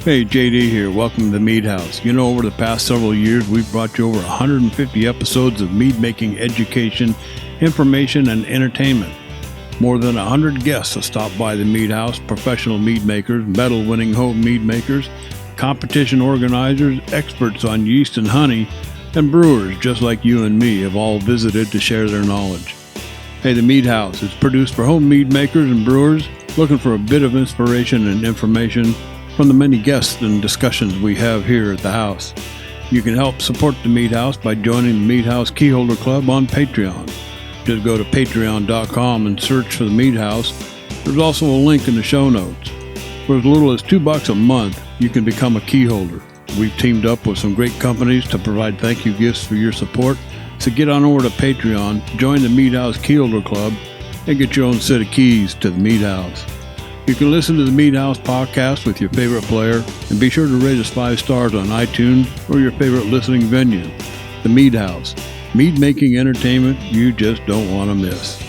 Hey, JD here. Welcome to the Mead House. You know, over the past several years, we've brought you over 150 episodes of mead-making education, information, and entertainment. More than 100 guests have stopped by the Mead House, professional mead makers, medal-winning home mead makers, competition organizers, experts on yeast and honey, and brewers just like you and me have all visited to share their knowledge. Hey, the Mead House is produced for home mead makers and brewers looking for a bit of inspiration and information from the many guests and discussions we have here at the house. You can help support the Mead House by joining the Mead House Keyholder Club on Patreon. Just go to patreon.com and search for the Mead House. There's also a link in the show notes. For as little as $2 a month, you can become a keyholder. We've teamed up with some great companies to provide thank you gifts for your support. So get on over to Patreon, join the Mead House Keyholder Club, and get your own set of keys to the Mead House. You can listen to the Mead House podcast with your favorite player, and be sure to rate us 5 stars on iTunes or your favorite listening venue. The Mead House, mead-making entertainment you just don't want to miss.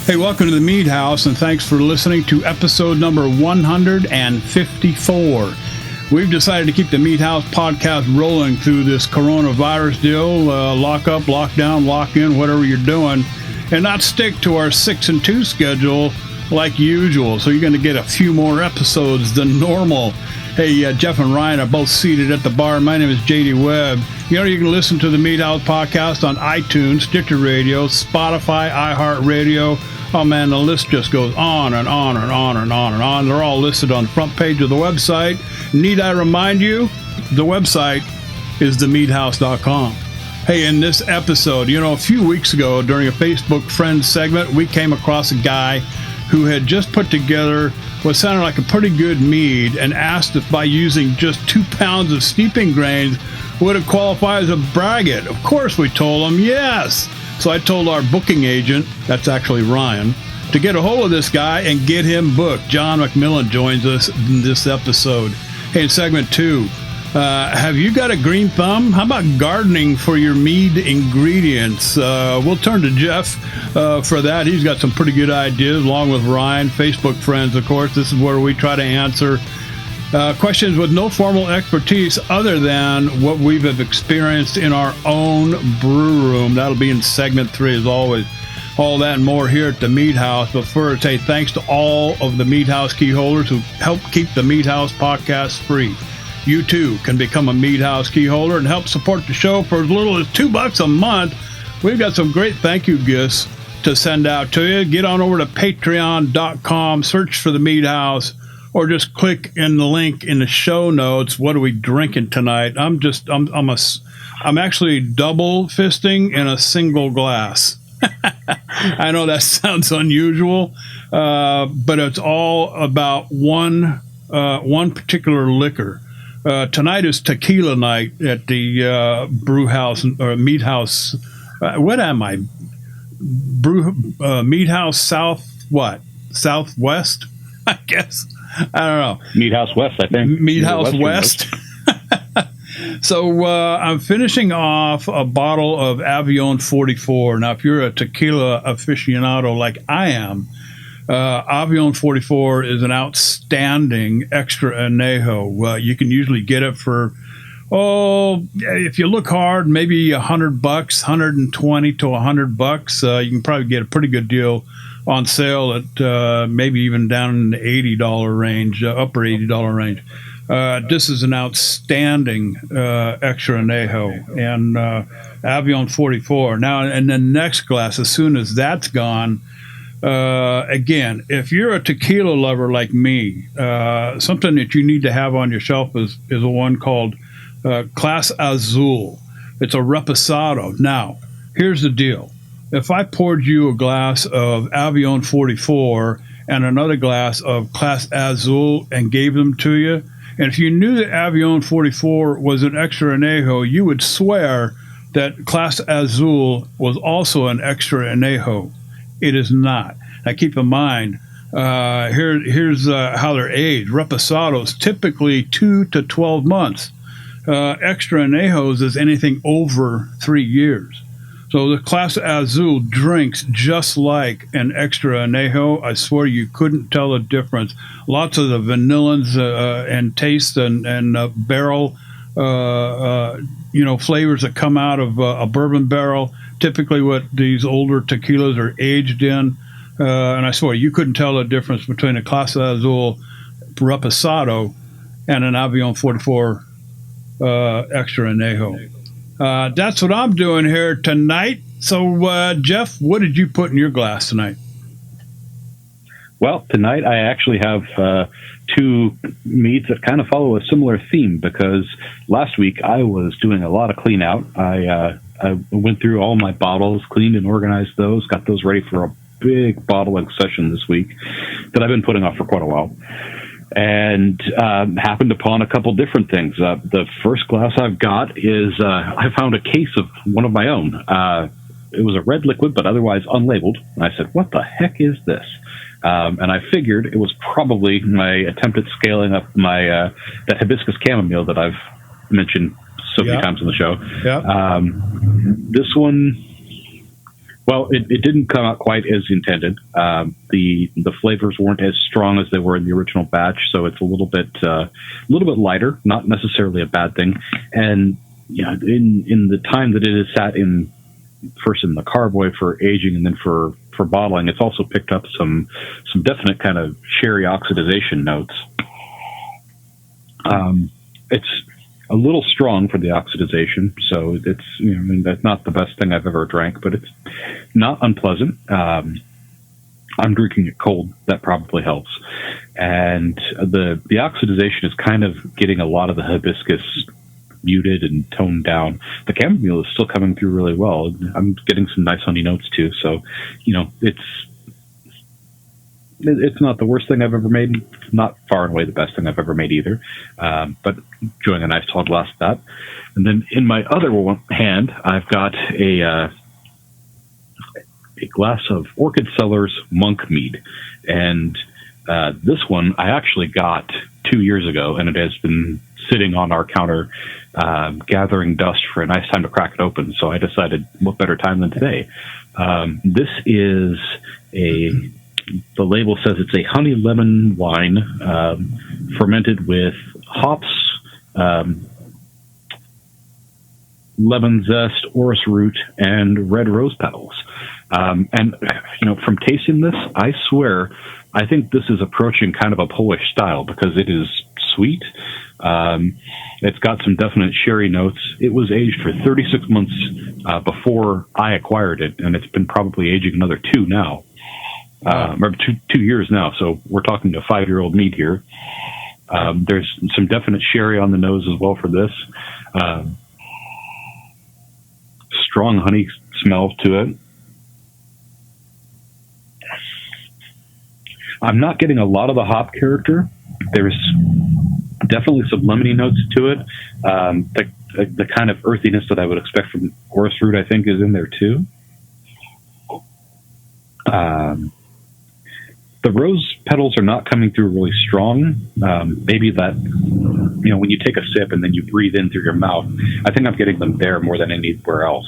Hey, welcome to the Mead House, and thanks for listening to episode number 154. We've decided to keep the Mead House podcast rolling through this coronavirus deal, lock up, lock down, lock in, whatever you're doing, and not stick to our 6 and 2 schedule like usual. So you're going to get a few more episodes than normal. Hey, Jeff and Ryan are both seated at the bar. My name is JD Webb. You know, you can listen to the Mead House podcast on iTunes, Stitcher Radio, Spotify, iHeartRadio. Oh man, the list just goes on and on and on and on and on. They're all listed on the front page of the website. Need I remind you, the website is themeadhouse.com. Hey, in this episode, you know, a few weeks ago during a Facebook Friends segment, we came across a guy who had just put together what sounded like a pretty good mead and asked if by using just 2 pounds of steeping grains would it qualify as a braggot. Of course we told him yes. So I told our booking agent, that's actually Ryan, to get a hold of this guy and get him booked. John McMillan joins us in this episode. Hey, in segment 2, have you got a green thumb? How about gardening for your mead ingredients? We'll turn to Jeff for that. He's got some pretty good ideas, along with Ryan, Facebook friends, of course. This is where we try to answer questions with no formal expertise other than what we have experienced in our own brew room. That'll be in segment 3 as always. All that and more here at the Mead House. But first, hey, thanks to all of the Mead House key holders who help keep the Mead House podcast free. You too can become a Mead House key holder and help support the show for as little as $2 a month. We've got some great thank you gifts to send out to you. Get on over to patreon.com, search for the Mead House, or just click in the link in the show notes. What are we drinking tonight? I'm actually double fisting in a single glass. I know that sounds unusual, but it's all about one particular liquor. Tonight is tequila night at the brew house or mead house. What am I? Mead House Southwest, I guess. I don't know. Mead House West, I think. Mead House West. So I'm finishing off a bottle of Avión 44. Now, if you're a tequila aficionado like I am, Avión 44 is an outstanding extra añejo. You can usually get it for, if you look hard, maybe $100, $120 to $100. You can probably get a pretty good deal on sale at maybe even down in the $80 range, upper $80 range. This is an outstanding extra añejo and Avión 44. Now, in the next glass, as soon as that's gone, again, if you're a tequila lover like me, something that you need to have on your shelf is a one called Clase Azul. It's a reposado. Now, here's the deal. If I poured you a glass of Avión 44 and another glass of Clase Azul and gave them to you, and if you knew that Avión 44 was an extra añejo, you would swear that Clase Azul was also an extra añejo. It is not. Now keep in mind, Here's how they're aged. Reposados typically 2 to 12 months. Extra Anejos is anything over 3 years. So the Clase Azul drinks just like an Extra Anejo. I swear you couldn't tell the difference. Lots of the vanillins and taste and barrel, flavors that come out of a bourbon barrel. Typically, what these older tequilas are aged in. And I swear you couldn't tell the difference between a Clase Azul Reposado and an Avión 44 Extra Anejo. That's what I'm doing here tonight. So, Jeff, what did you put in your glass tonight? Well, tonight I actually have two meads that kind of follow a similar theme, because last week I was doing a lot of clean out. I went through all my bottles, cleaned and organized those, got those ready for a big bottling session this week that I've been putting off for quite a while. And happened upon a couple different things. The first glass I've got is I found a case of one of my own. It was a red liquid, but otherwise unlabeled. And I said, what the heck is this? And I figured it was probably my attempt at scaling up my that hibiscus chamomile that I've mentioned so many times on the show. Yeah. This one, well, it didn't come out quite as intended. The flavors weren't as strong as they were in the original batch, so it's a little bit lighter. Not necessarily a bad thing. And in the time that it has sat in, first in the carboy for aging and then for bottling, it's also picked up some definite kind of sherry oxidization notes. It's a little strong for the oxidization, so it's that's not the best thing I've ever drank, but it's not unpleasant. I'm drinking it cold. That probably helps. And the oxidization is kind of getting a lot of the hibiscus muted and toned down. The chamomile is still coming through really well. I'm getting some nice honey notes too. So, it's not the worst thing I've ever made. Not far and away the best thing I've ever made either. But enjoying a nice tall glass of that. And then in my other hand, I've got a glass of Orchid Cellars Monk Mead. And this one I actually got 2 years ago, and it has been sitting on our counter gathering dust for a nice time to crack it open. So I decided, what better time than today? This is the label says it's a honey lemon wine fermented with hops, lemon zest, orris root, and red rose petals. And from tasting this, I swear, I think this is approaching kind of a Polish style, because it is sweet. It's got some definite sherry notes. It was aged for 36 months before I acquired it, and it's been probably aging another 2 now. Or 2 years now, so we're talking a 5-year-old mead here. There's some definite sherry on the nose as well for this. Strong honey smell to it. I'm not getting a lot of the hop character. There's definitely some lemony notes to it. The kind of earthiness that I would expect from orris root, I think, is in there too. The rose petals are not coming through really strong. Maybe that, when you take a sip and then you breathe in through your mouth, I think I'm getting them there more than anywhere else.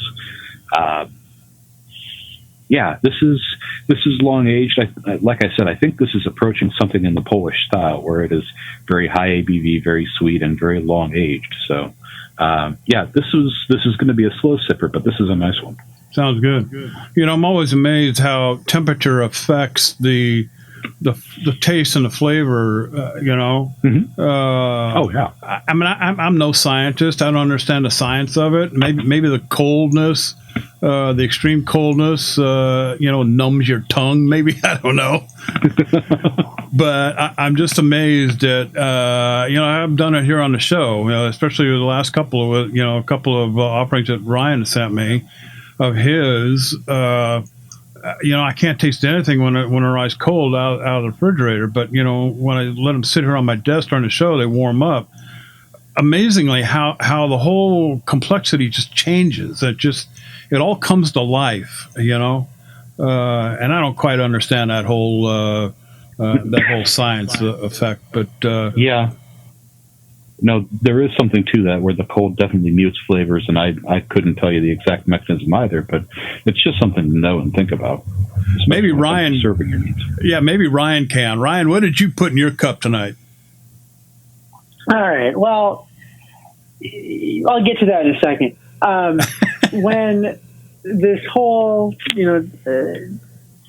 This is long aged. Like I said, I think this is approaching something in the Polish style, where it is very high ABV, very sweet, and very long aged. So, this is going to be a slow sipper, but this is a nice one. Sounds good. I'm always amazed how temperature affects the taste and the flavor. Mm-hmm. Oh yeah. I mean, I'm no scientist. I don't understand the science of it. Maybe the coldness, the extreme coldness, numbs your tongue. Maybe, I don't know. But I'm just amazed at I've done it here on the show, especially the last couple of a couple of offerings that Ryan sent me of his. I can't taste anything when they're ice cold out of the refrigerator. But when I let them sit here on my desk during the show, they warm up. Amazingly, how the whole complexity just changes. It all comes to life, and I don't quite understand that whole that whole science effect. But yeah. No, there is something to that where the cold definitely mutes flavors, and I couldn't tell you the exact mechanism either, but it's just something to know and think about. Maybe Ryan serving your meats. Yeah, maybe Ryan can. Ryan, what did you put in your cup tonight? All right. Well, I'll get to that in a second. When this whole,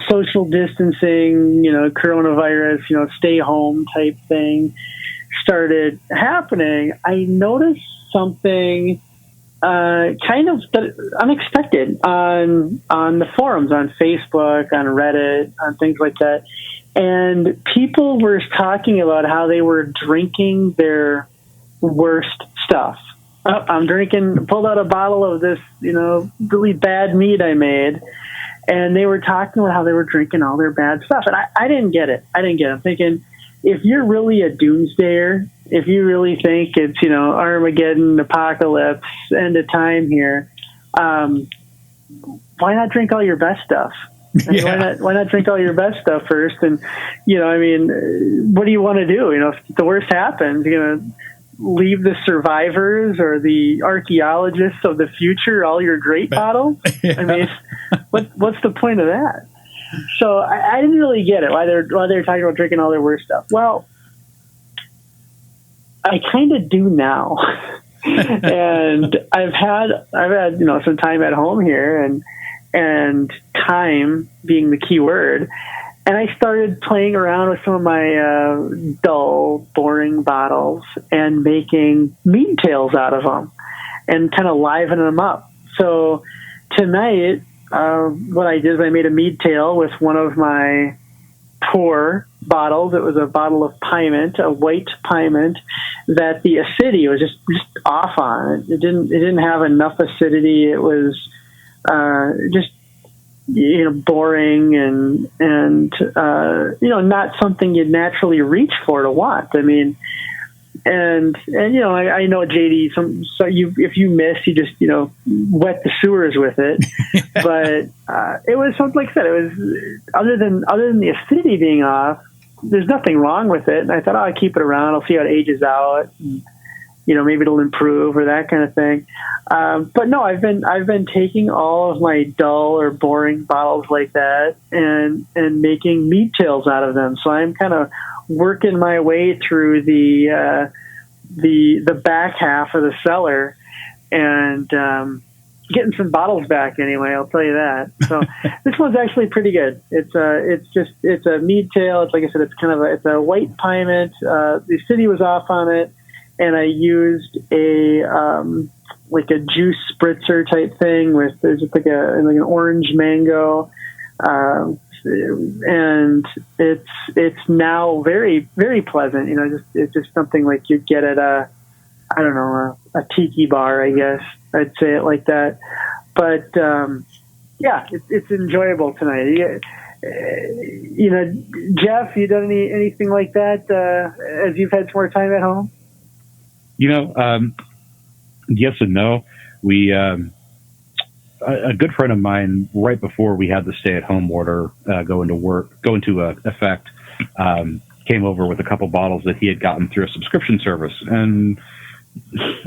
social distancing, coronavirus, stay home type thing started happening, I noticed something kind of unexpected on the forums, on Facebook, on Reddit, on things like that. And people were talking about how they were drinking their worst stuff. I'm pulled out a bottle of this, really bad mead I made. And they were talking about how they were drinking all their bad stuff. And I didn't get it. I'm thinking, if you're really a doomsdayer, if you really think it's, Armageddon, apocalypse, end of time here, why not drink all your best stuff? Why not drink all your best stuff first? And, what do you want to do? If the worst happens, you're going to leave the survivors or the archaeologists of the future all your great bottles? Yeah. I mean, what's the point of that? So I didn't really get it, why they're talking about drinking all their worst stuff. Well, I kind of do now. And I've had some time at home here, and time being the key word. And I started playing around with some of my dull, boring bottles and making mead tails out of them and kind of livening them up. So tonight, what I did is I made a mead tail with one of my pour bottles. It was a bottle of Pyment, a white Pyment, that the acidity was just off on. It didn't have enough acidity. It was just boring and not something you'd naturally reach for to want. I mean, and I know, JD, if you miss, you just wet the sewers with it. But it was something like that. It was other than the acidity being off, there's nothing wrong with it. And I thought, I'll keep it around. I'll see how it ages out. And, maybe it'll improve or that kind of thing. But no, I've been taking all of my dull or boring bottles like that and making mead tails out of them. So I'm kind of working my way through the back half of the cellar and getting some bottles back anyway. I'll tell you that. So this one's actually pretty good. It's a mead tail. It's, like I said, it's a white Pyment. The acidity was off on it. And I used a juice spritzer type thing with there's just like an orange mango, and it's now very, very pleasant. It's just something like you'd get at a tiki bar, I guess I'd say it like that. But it's enjoyable tonight. Jeff, you done anything like that as you've had some more time at home? Yes and no. We, a good friend of mine, right before we had the stay-at-home order go into effect, came over with a couple bottles that he had gotten through a subscription service, and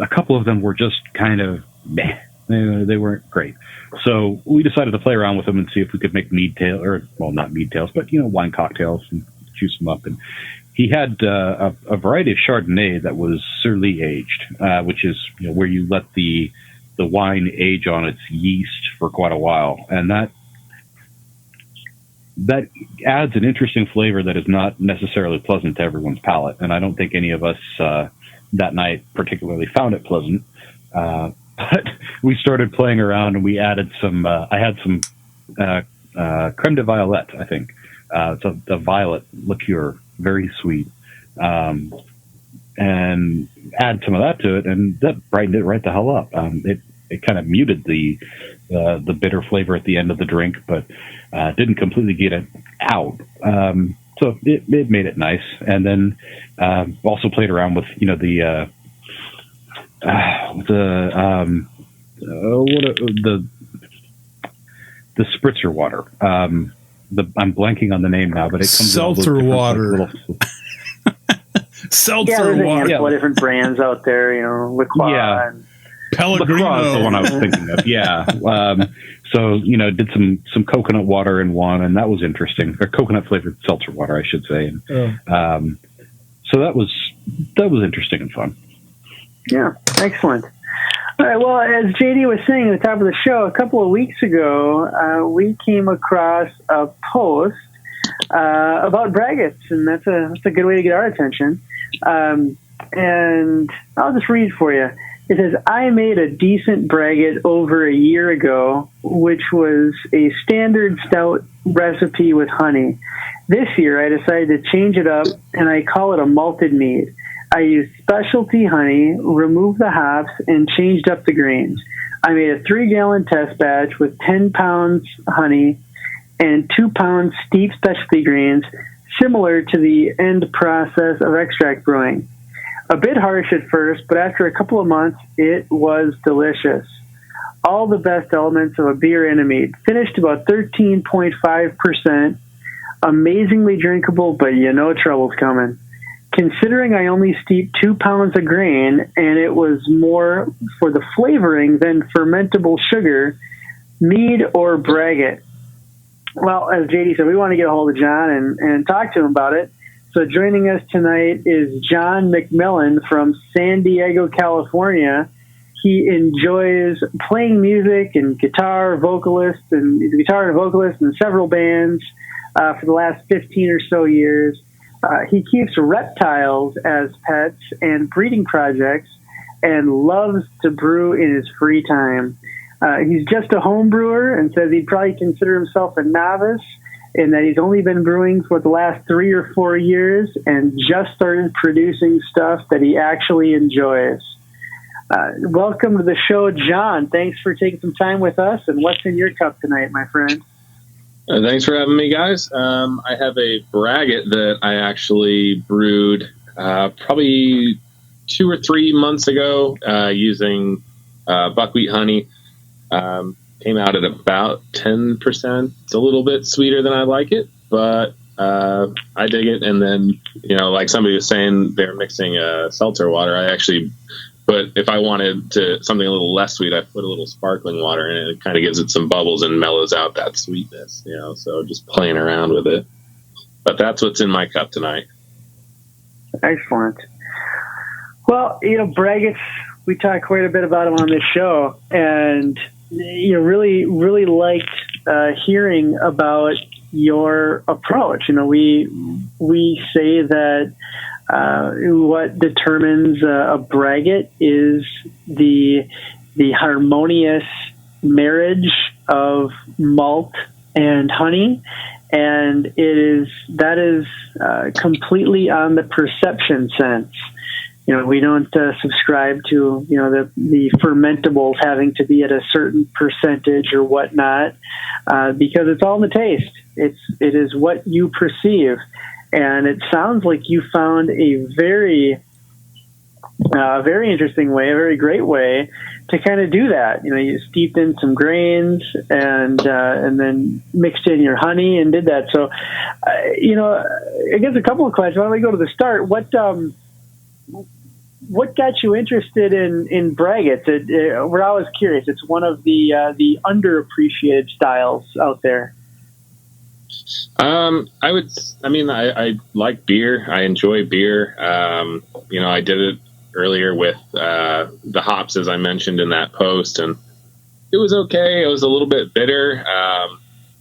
a couple of them were just kind of meh. They weren't great. So we decided to play around with them and see if we could make not mead tails, but wine cocktails and juice them up. And he had a variety of Chardonnay that was surly aged, which is where you let the wine age on its yeast for quite a while, and that adds an interesting flavor that is not necessarily pleasant to everyone's palate. And I don't think any of us that night particularly found it pleasant. But we started playing around, and we added some. I had some creme de violette, I think. It's a violet liqueur. Very sweet, and add some of that to it, and that brightened it right the hell up. It kind of muted the bitter flavor at the end of the drink, but didn't completely get it out. So it made it nice, and then also played around with the spritzer water. I'm blanking on the name now, but it comes in all those seltzer different, water. like, little, Seltzer there's water. a handful of different brands out there, LaCroix. Yeah. And Pellegrino. LaCroix is the one I was thinking of. Yeah. So, did some coconut water in one, and that was interesting. Or coconut flavored seltzer water, I should say. And, so that was interesting and fun. Yeah, excellent. All right. Well, as JD was saying at the top of the show, a couple of weeks ago, we came across a post about braggots, and that's a good way to get our attention. And I'll just read for you. It says, I made a decent braggot over a year ago, which was a standard stout recipe with honey. This year, I decided to change it up, and I call it a malted mead. I used specialty honey, removed the hops, and changed up the grains. I made a 3-gallon test batch with 10 pounds honey and 2 pounds steep specialty grains, similar to the end process of extract brewing. A bit harsh at first, but after a couple of months, it was delicious. All the best elements of a beer and a mead. Finished about 13.5%. Amazingly drinkable, but trouble's coming. Considering I only steeped 2 pounds of grain, and it was more for the flavoring than fermentable sugar, mead or braggot? Well, as JD said, we want to get a hold of John and talk to him about it. So joining us tonight is John McMillan from San Diego, California. He enjoys playing music and guitar and vocalist in several bands for the last 15 or so years. He keeps reptiles as pets and breeding projects and loves to brew in his free time. He's just a home brewer and says he'd probably consider himself a novice in that he's only been brewing for the last 3 or 4 years and just started producing stuff that he actually enjoys. Welcome to the show, John. Thanks for taking some time with us. And what's in your cup tonight, my friend? Thanks for having me, guys. I have a braggot that I actually brewed probably 2 or 3 months ago using buckwheat honey. Came out at about 10%. It's a little bit sweeter than I like it, but I dig it. And then, like somebody was saying, they're mixing seltzer water. I actually put, if I wanted something a little less sweet, I put a little sparkling water in it. It kind of gives it some bubbles and mellows out that sweetness, so just playing around with it. But that's what's in my cup tonight. Excellent. Well, braggots, we talk quite a bit about them on this show, and really liked hearing about your approach. We say that what determines a braggot is the harmonious marriage of malt and honey, and that is completely on the perception sense. We don't subscribe to the fermentables having to be at a certain percentage or whatnot, because it's all in the taste. It is what you perceive, and it sounds like you found a very interesting way, a very great way to kind of do that. You steeped in some grains and then mixed in your honey and did that. So, I guess a couple of questions. Why don't we go to the start? What got you interested in braggots? We're always curious. It's one of the underappreciated styles out there. I like beer. I enjoy beer. I did it earlier with the hops, as I mentioned in that post, and it was okay. It was a little bit bitter.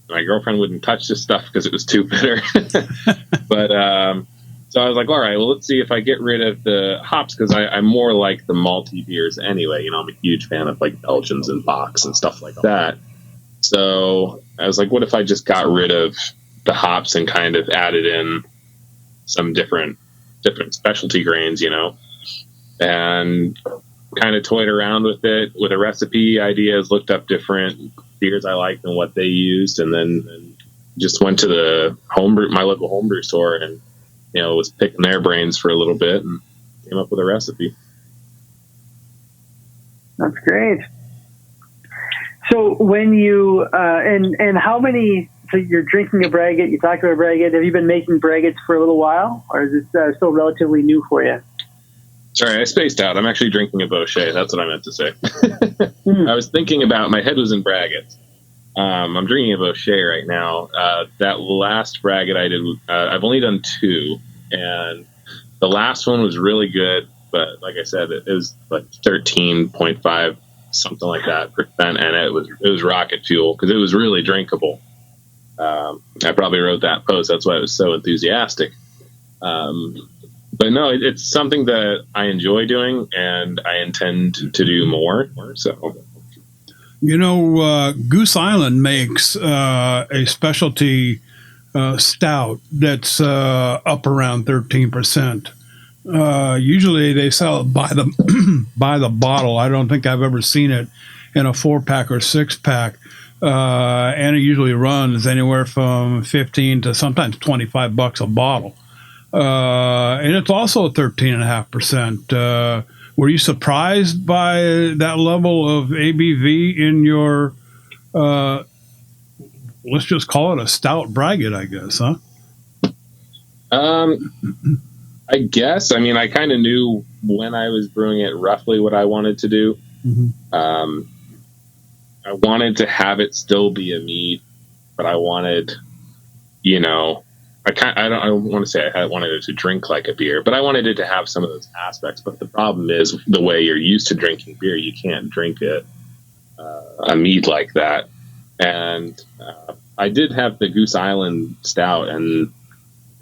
My girlfriend wouldn't touch this stuff because it was too bitter. But so I was like, all right, well, let's see if I get rid of the hops, because I'm more like the malty beers anyway. I'm a huge fan of like Belgians and Bocks and stuff like that. So I was like, what if I just got rid of the hops and kind of added in some different specialty grains, and kind of toyed around with it with a recipe ideas, looked up different beers I liked and what they used, and then just went to my local homebrew store and was picking their brains for a little bit and came up with a recipe. That's great. So when you and how many so you're drinking a braggot. You talked about a braggot. Have you been making braggots for a little while, or is it still relatively new for you? Sorry, I spaced out. I'm actually drinking a Bochet. That's what I meant to say. I was thinking about, my head was in braggots. I'm drinking a Bochet right now. That last braggot I did, I've only done 2, and the last one was really good. But like I said, it was like 13.5, something like that percent, and it was rocket fuel because it was really drinkable. I probably wrote that post. That's why I was so enthusiastic. But no, it's something that I enjoy doing, and I intend to do more. So, Goose Island makes a specialty stout that's up around 13%. Usually they sell it by the by the bottle. I don't think I've ever seen it in a 4-pack or 6-pack. And it usually runs anywhere from 15 to sometimes $25 a bottle. And it's also 13.5%. Were you surprised by that level of ABV in your, let's just call it a stout braggot, I guess, huh? I guess. I mean, I kind of knew when I was brewing it roughly what I wanted to do. Mm-hmm. I wanted to have it still be a mead, but I wanted, I don't want to say I wanted it to drink like a beer, but I wanted it to have some of those aspects. But the problem is the way you're used to drinking beer, you can't drink a mead like that. And I did have the Goose Island Stout, and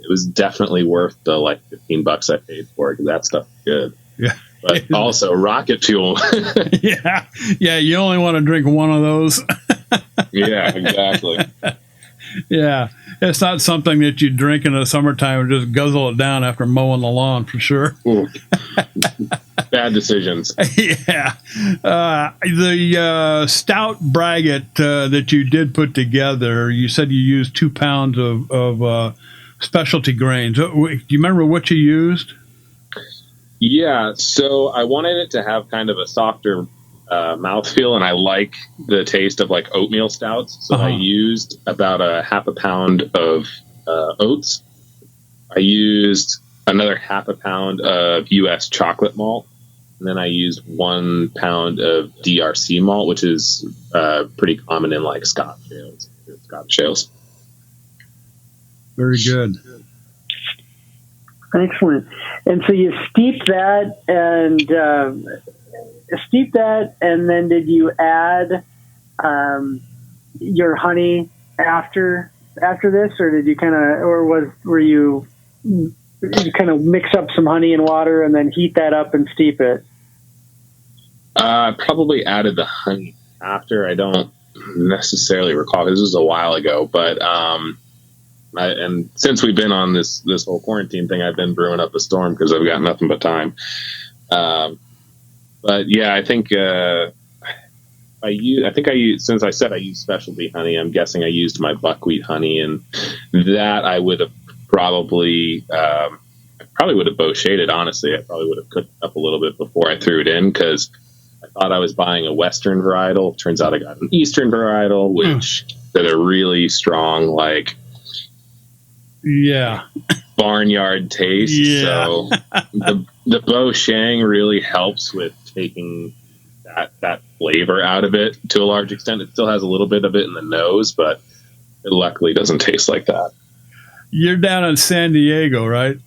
it was definitely worth the like $15 I paid for it, because that stuff is good. Yeah. But also rocket fuel. Yeah. You only want to drink one of those. Yeah, exactly. Yeah. It's not something that you drink in the summertime and just guzzle it down after mowing the lawn, for sure. Bad decisions. Yeah. The stout braggot that you did put together, you said you used 2 pounds of specialty grains. Do you remember what you used? Yeah, so I wanted it to have kind of a softer mouthfeel, and I like the taste of like oatmeal stouts. So I used about a half a pound of oats. I used another half a pound of U.S. chocolate malt, and then I used 1 pound of DRC malt, which is pretty common in like Scotch ales. Very good. Excellent. And so you steep that, and then did you add your honey after this, or did you were you kind of mix up some honey and water and then heat that up and steep it? I probably added the honey after. I don't necessarily recall, because this was a while ago, but and since we've been on this whole quarantine thing, I've been brewing up a storm because I've got nothing but time. But yeah, I think I used, since I said I used specialty honey, I'm guessing I used my buckwheat honey, and that I would have probably would have Bochet'd it, honestly. I probably would have cooked it up a little bit before I threw it in, because I thought I was buying a Western varietal. Turns out I got an Eastern varietal, which that are really strong, like barnyard taste. Yeah. So the Bochet really helps with taking that flavor out of it to a large extent. It still has a little bit of it in the nose, but it luckily doesn't taste like that. You're down in San Diego, right?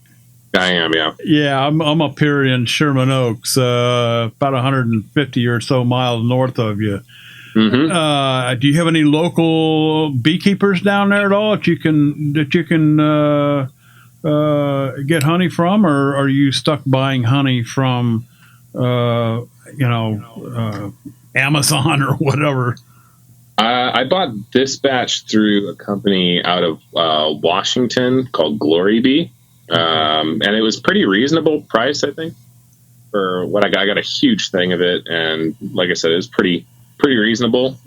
I am, yeah. Yeah, I'm up here in Sherman Oaks, about 150 or so miles north of you. Mm-hmm. Do you have any local beekeepers down there at all that you can get honey from, or are you stuck buying honey from Amazon or whatever? I bought this batch through a company out of Washington called Glory Bee, and it was pretty reasonable price, I think, for what I got. I got a huge thing of it, and like I said, it was pretty reasonable.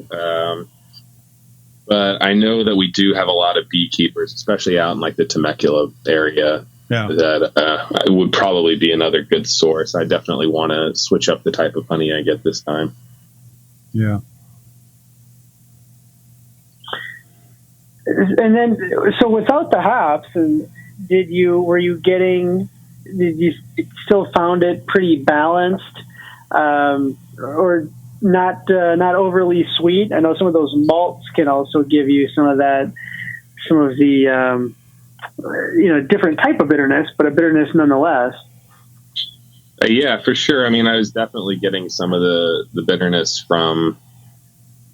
But I know that we do have a lot of beekeepers, especially out in like the Temecula area. Yeah. That would probably be another good source. I definitely want to switch up the type of honey I get this time. Yeah. And then, so without the hops, and did you still found it pretty balanced, or not overly sweet? I know some of those malts can also give you some of the different type of bitterness, but a bitterness nonetheless. Yeah, for sure. I mean, I was definitely getting some of the bitterness from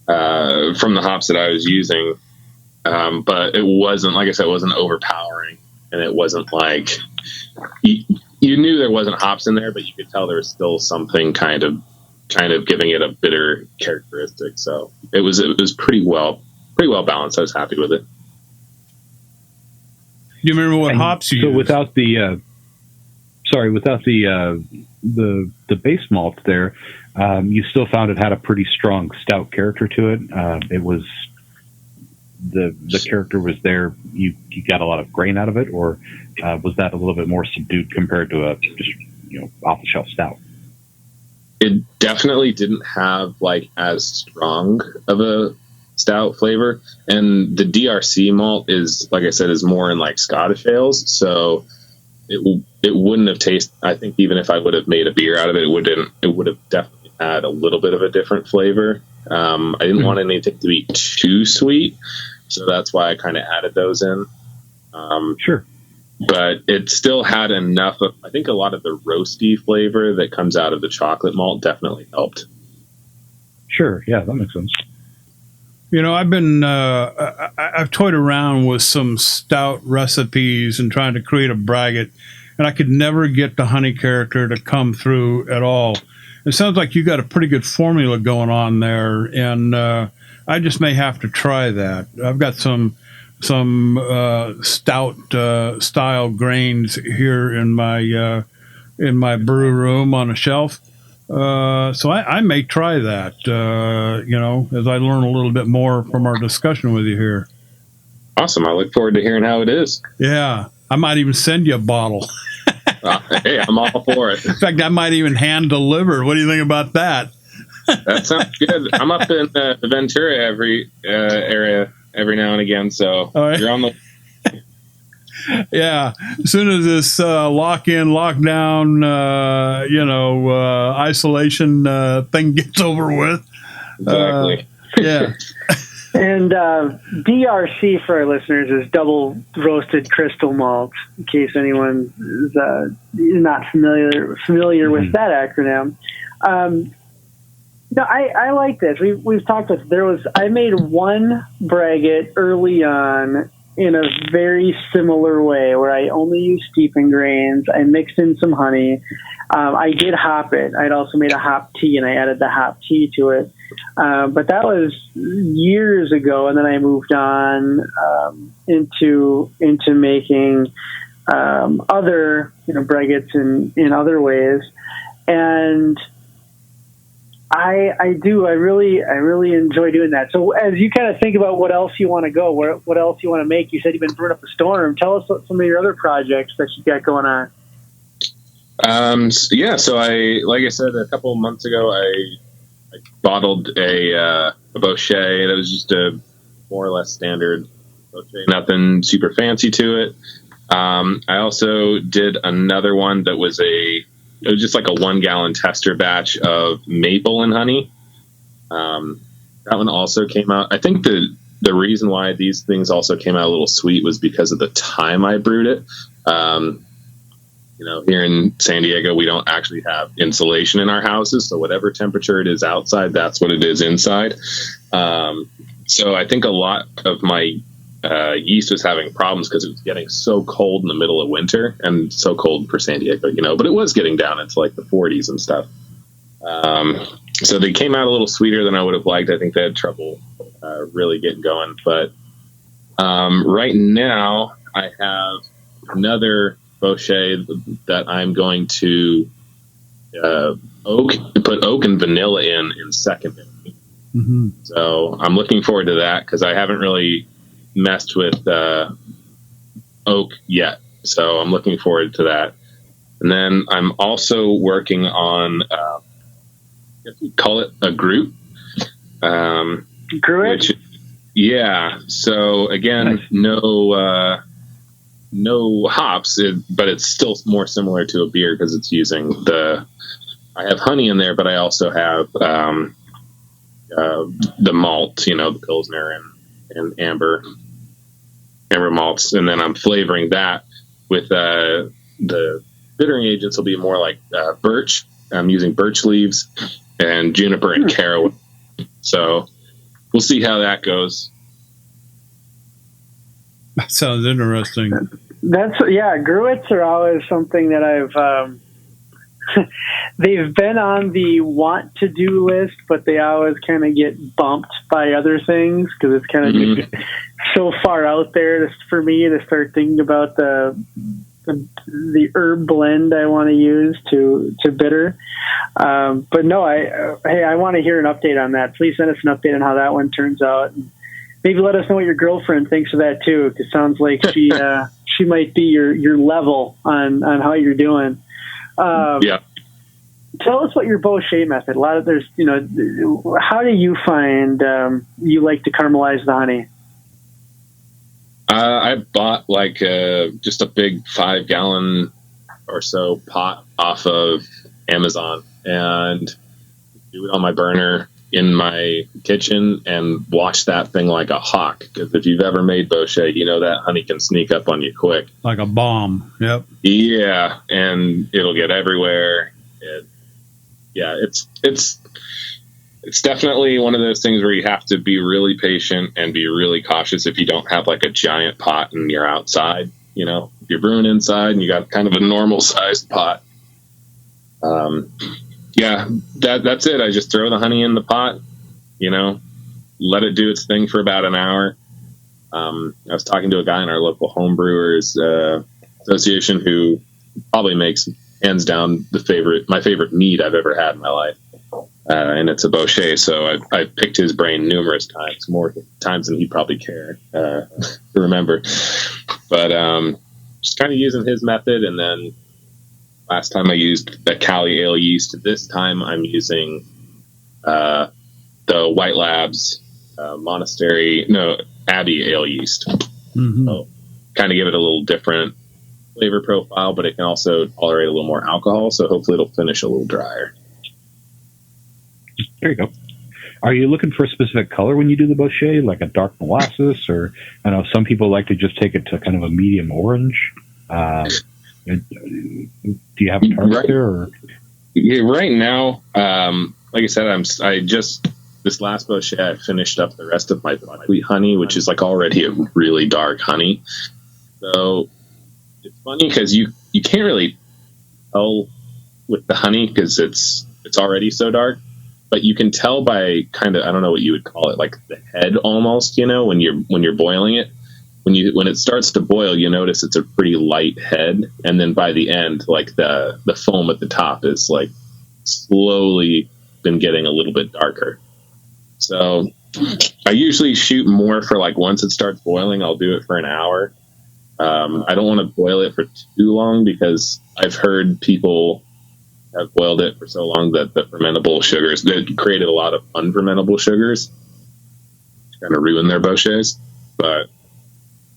the hops that I was using. But it wasn't, like I said, it wasn't overpowering, and it wasn't like you knew there wasn't hops in there, but you could tell there was still something kind of giving it a bitter characteristic. So it was pretty well balanced. I was happy with it. Do you remember what hops you used? Without the base malt there, you still found it had a pretty strong stout character to it. It was the character was there. You got a lot of grain out of it, or was that a little bit more subdued compared to a just off the shelf stout? It definitely didn't have like as strong of a stout flavor, and the DRC malt is, like I said, is more in like Scottish ales, so it wouldn't have tasted. I think even if I would have made a beer out of it, it would have definitely had a little bit of a different flavor. I didn't want anything to be too sweet, so that's why I kind of added those in. Sure. But it still had enough of, I think a lot of the roasty flavor that comes out of the chocolate malt definitely helped. Sure. Yeah, that makes sense. I've toyed around with some stout recipes and trying to create a braggot, and I could never get the honey character to come through at all. It sounds like you got a pretty good formula going on there, and I just may have to try that. I've got some stout style grains here in my brew room on a shelf. So I may try that, as I learn a little bit more from our discussion with you here. Awesome. I look forward to hearing how it is. Yeah. I might even send you a bottle. Hey, I'm all for it. In fact, I might even hand deliver. What do you think about that? That sounds good. I'm up in the Ventura area every now and again, so You're on the... Yeah, as soon as this lockdown, isolation thing gets over with. Exactly. Yeah. And DRC for our listeners is double roasted crystal malt, in case anyone is not familiar with that acronym. No, I like this. We've talked about I made one braggot early on in a very similar way where I only used steeping grains. I mixed in some honey. I did hop it. I'd also made a hop tea, and I added the hop tea to it. But that was years ago, and then I moved on into making other braggots in other ways. And I really enjoy doing that. So as you kind of think about what else you want to go, what else you want to make, you said you've been brewing up a storm. Tell us what some of your other projects that you got going on. So like I said, a couple of months ago, I bottled a Bochet. That was just a more or less standard Bochet, nothing super fancy to it. I also did another one that was it was just like a 1 gallon tester batch of maple and honey. That one also came out. I think the reason why these things also came out a little sweet was because of the time I brewed it. Here in San Diego, we don't actually have insulation in our houses. So whatever temperature it is outside, that's what it is inside. So I think a lot of my yeast was having problems because it was getting so cold in the middle of winter, and so cold for San Diego, but it was getting down into like the 40s and stuff. So they came out a little sweeter than I would have liked. I think they had trouble really getting going. But right now I have another Bochet that I'm going to put oak and vanilla in second. Mm-hmm. So I'm looking forward to that because I haven't really messed with oak yet, so I'm looking forward to that. And then I'm also working on call it a Groot. Gruit? Yeah. So again, Nice. no hops, but it's still more similar to a beer because it's using I have honey in there, but I also have the malt, the Pilsner and amber malts, and then I'm flavoring that with the bittering agents will be more like birch. I'm using birch leaves and juniper and caraway. So we'll see how that goes. That sounds interesting. Gruits are always something that I've they've been on the want to do list, but they always kind of get bumped by other things because it's kind of so far out there for me to start thinking about the herb blend I want to use to bitter. But no, I want to hear an update on that. Please send us an update on how that one turns out. And maybe let us know what your girlfriend thinks of that too, because it sounds like she might be your level on how you're doing. Yeah. Tell us what your Bochet method. How do you find you like to caramelize the honey? I bought just a big 5-gallon or so pot off of Amazon and do it on my burner in my kitchen and watch that thing like a hawk. Because if you've ever made Bochet, that honey can sneak up on you quick. Like a bomb. Yep. Yeah. And it'll get everywhere. It's definitely one of those things where you have to be really patient and be really cautious if you don't have like a giant pot and you're outside. If you're brewing inside and you got kind of a normal sized pot. That's it. I just throw the honey in the pot, let it do its thing for about an hour. I was talking to a guy in our local home brewers association who probably makes hands down my favorite mead I've ever had in my life. And it's a Bochet. So I picked his brain numerous times, more times than he'd probably care to remember. But just kind of using his method. And then last time I used the Cali Ale yeast. This time I'm using the White Labs Abbey Ale yeast. Mm-hmm. So kind of give it a little different flavor profile, but it can also tolerate a little more alcohol. So hopefully it'll finish a little drier. There you go. Are you looking for a specific color when you do the Bochet, like a dark molasses, or I know some people like to just take it to kind of a medium orange? Do you have a target there? Or? Yeah, right now, like I said, this last Bochet, I finished up the rest of my wheat honey, which is like already a really dark honey. So it's funny because you can't really tell with the honey because it's already so dark. But you can tell by kind of, I don't know what you would call it, like the head almost, when you're boiling it. When it starts to boil, you notice it's a pretty light head, and then by the end, like the foam at the top is like slowly been getting a little bit darker. So I usually shoot more for like once it starts boiling, I'll do it for an hour. I don't want to boil it for too long because I've heard people have boiled it for so long that the fermentable sugars, they created a lot of unfermentable sugars, kind of ruin their Bochets. But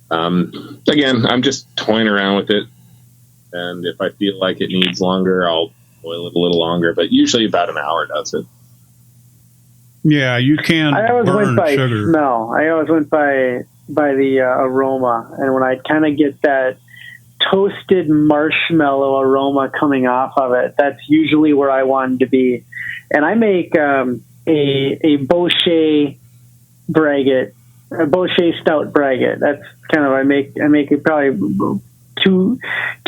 again, I'm just toying around with it, and if I feel like it needs longer, I'll boil it a little longer. But usually about an hour does it. Yeah, you can. I always went by sugar. smell. I always went by the aroma, and when I kind of get that toasted marshmallow aroma coming off of it, that's usually where I wanted to be. And I make a Bochet braggot, a Bochet stout braggot. That's kind of, I make it probably two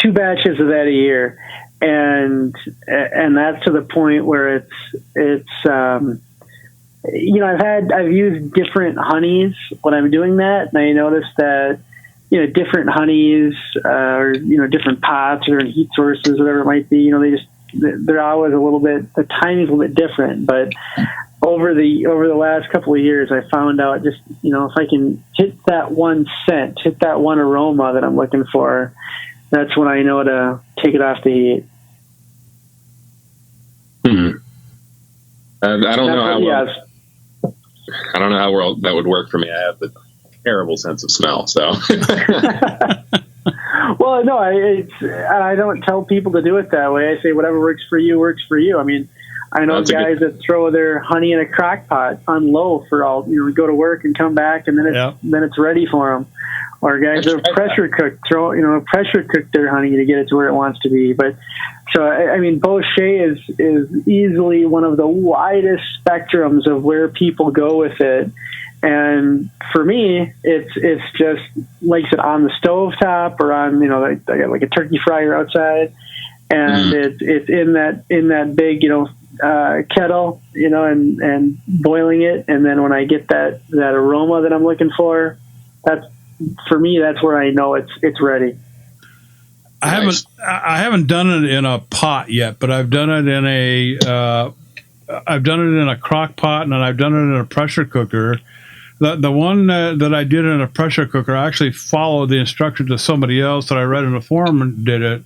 batches of that a year, and that's to the point where it's I've used different honeys when I'm doing that, and I noticed that different honeys or different pots or heat sources, whatever it might be, they're always a little bit, the timing's a little bit different. But over the last couple of years, I found out just if I can hit that one scent, hit that one aroma that I'm looking for, that's when I know to take it off the heat. I don't know how well. I don't know how that would work for me. I have the terrible sense of smell. So, well, no, I don't tell people to do it that way. I say whatever works for you works for you. I mean, I know guys that throw their honey in a crock pot on low for go to work and come back, and then it's ready for them. Or guys that pressure cook their honey to get it to where it wants to be. But so I mean, Bochet is easily one of the widest spectrums of where people go with it. And for me, it's just like I said, on the stovetop or on I got like a turkey fryer outside, and it's in that big kettle and boiling it, and then when I get that aroma that I'm looking for, that's where I know it's ready. I haven't done it in a pot yet, but I've done it in a crock pot, and I've done it in a pressure cooker. The one that I did in a pressure cooker, I actually followed the instructions of somebody else that I read in the forum and did it.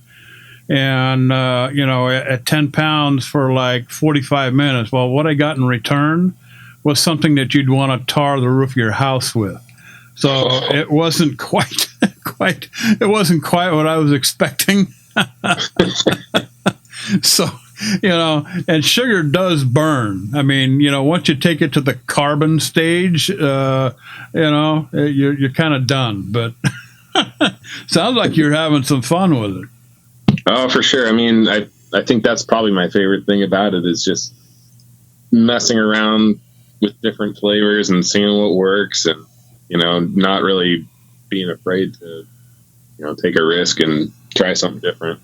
And, at 10 pounds for like 45 minutes. Well, what I got in return was something that you'd want to tar the roof of your house with. So it wasn't quite what I was expecting. So, and sugar does burn. I mean, once you take it to the carbon stage, you're kind of done. But sounds like you're having some fun with it. Oh, for sure. I mean, I think that's probably my favorite thing about it is just messing around with different flavors and seeing what works, and not really being afraid to take a risk and try something different.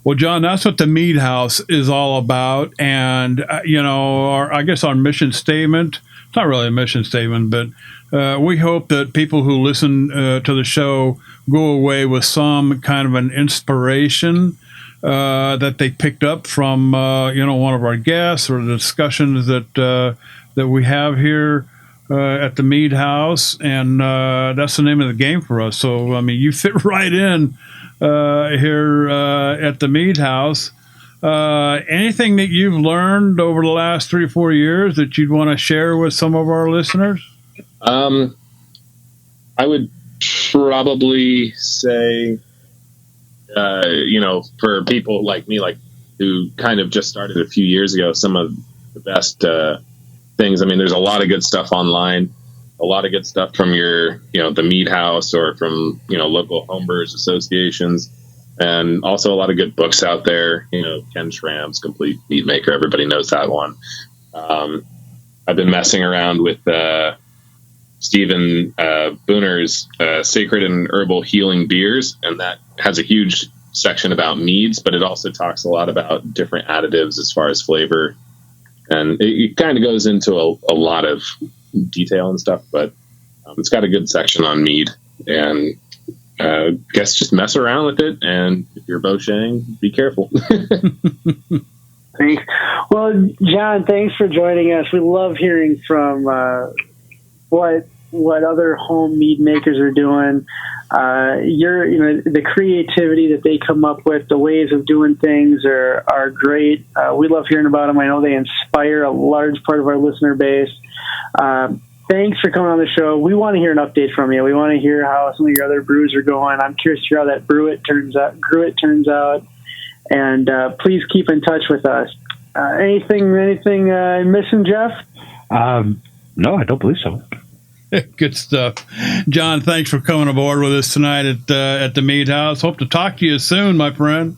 Well, John, that's what the Mead House is all about. And, I guess our mission statement, it's not really a mission statement, but we hope that people who listen to the show go away with some kind of an inspiration that they picked up from, one of our guests or the discussions that we have here at the Mead House. And that's the name of the game for us. So, I mean, you fit right in here at the Mead House. Anything that you've learned over the last 3 or 4 years that you'd want to share with some of our listeners? I would probably say, for people like me, who kind of just started a few years ago, some of the best things. I mean, there's a lot of good stuff online, a lot of good stuff from your, the Mead House or from, local homebrewers associations, and also a lot of good books out there. Ken Schramm's Complete Mead Maker. Everybody knows that one. I've been messing around with Stephen Booner's Sacred and Herbal Healing Beers, and that has a huge section about meads, but it also talks a lot about different additives as far as flavor. And it kind of goes into a lot of detail and stuff, but it's got a good section on mead. And guess just mess around with it, and if you're Bochet, be careful. Thanks. Well, John, thanks for joining us. We love hearing from what other home mead makers are doing. The creativity that they come up with, the ways of doing things are great. We love hearing about them. I know they inspire a large part of our listener base. Thanks for coming on the show. We want to hear an update from you. We want to hear how some of your other brews are going. I'm curious to hear how that Gruit turns out. And please keep in touch with us. Anything missing, Jeff? No, I don't believe so. Good stuff. John, thanks for coming aboard with us tonight at the Mead House. Hope to talk to you soon, my friend.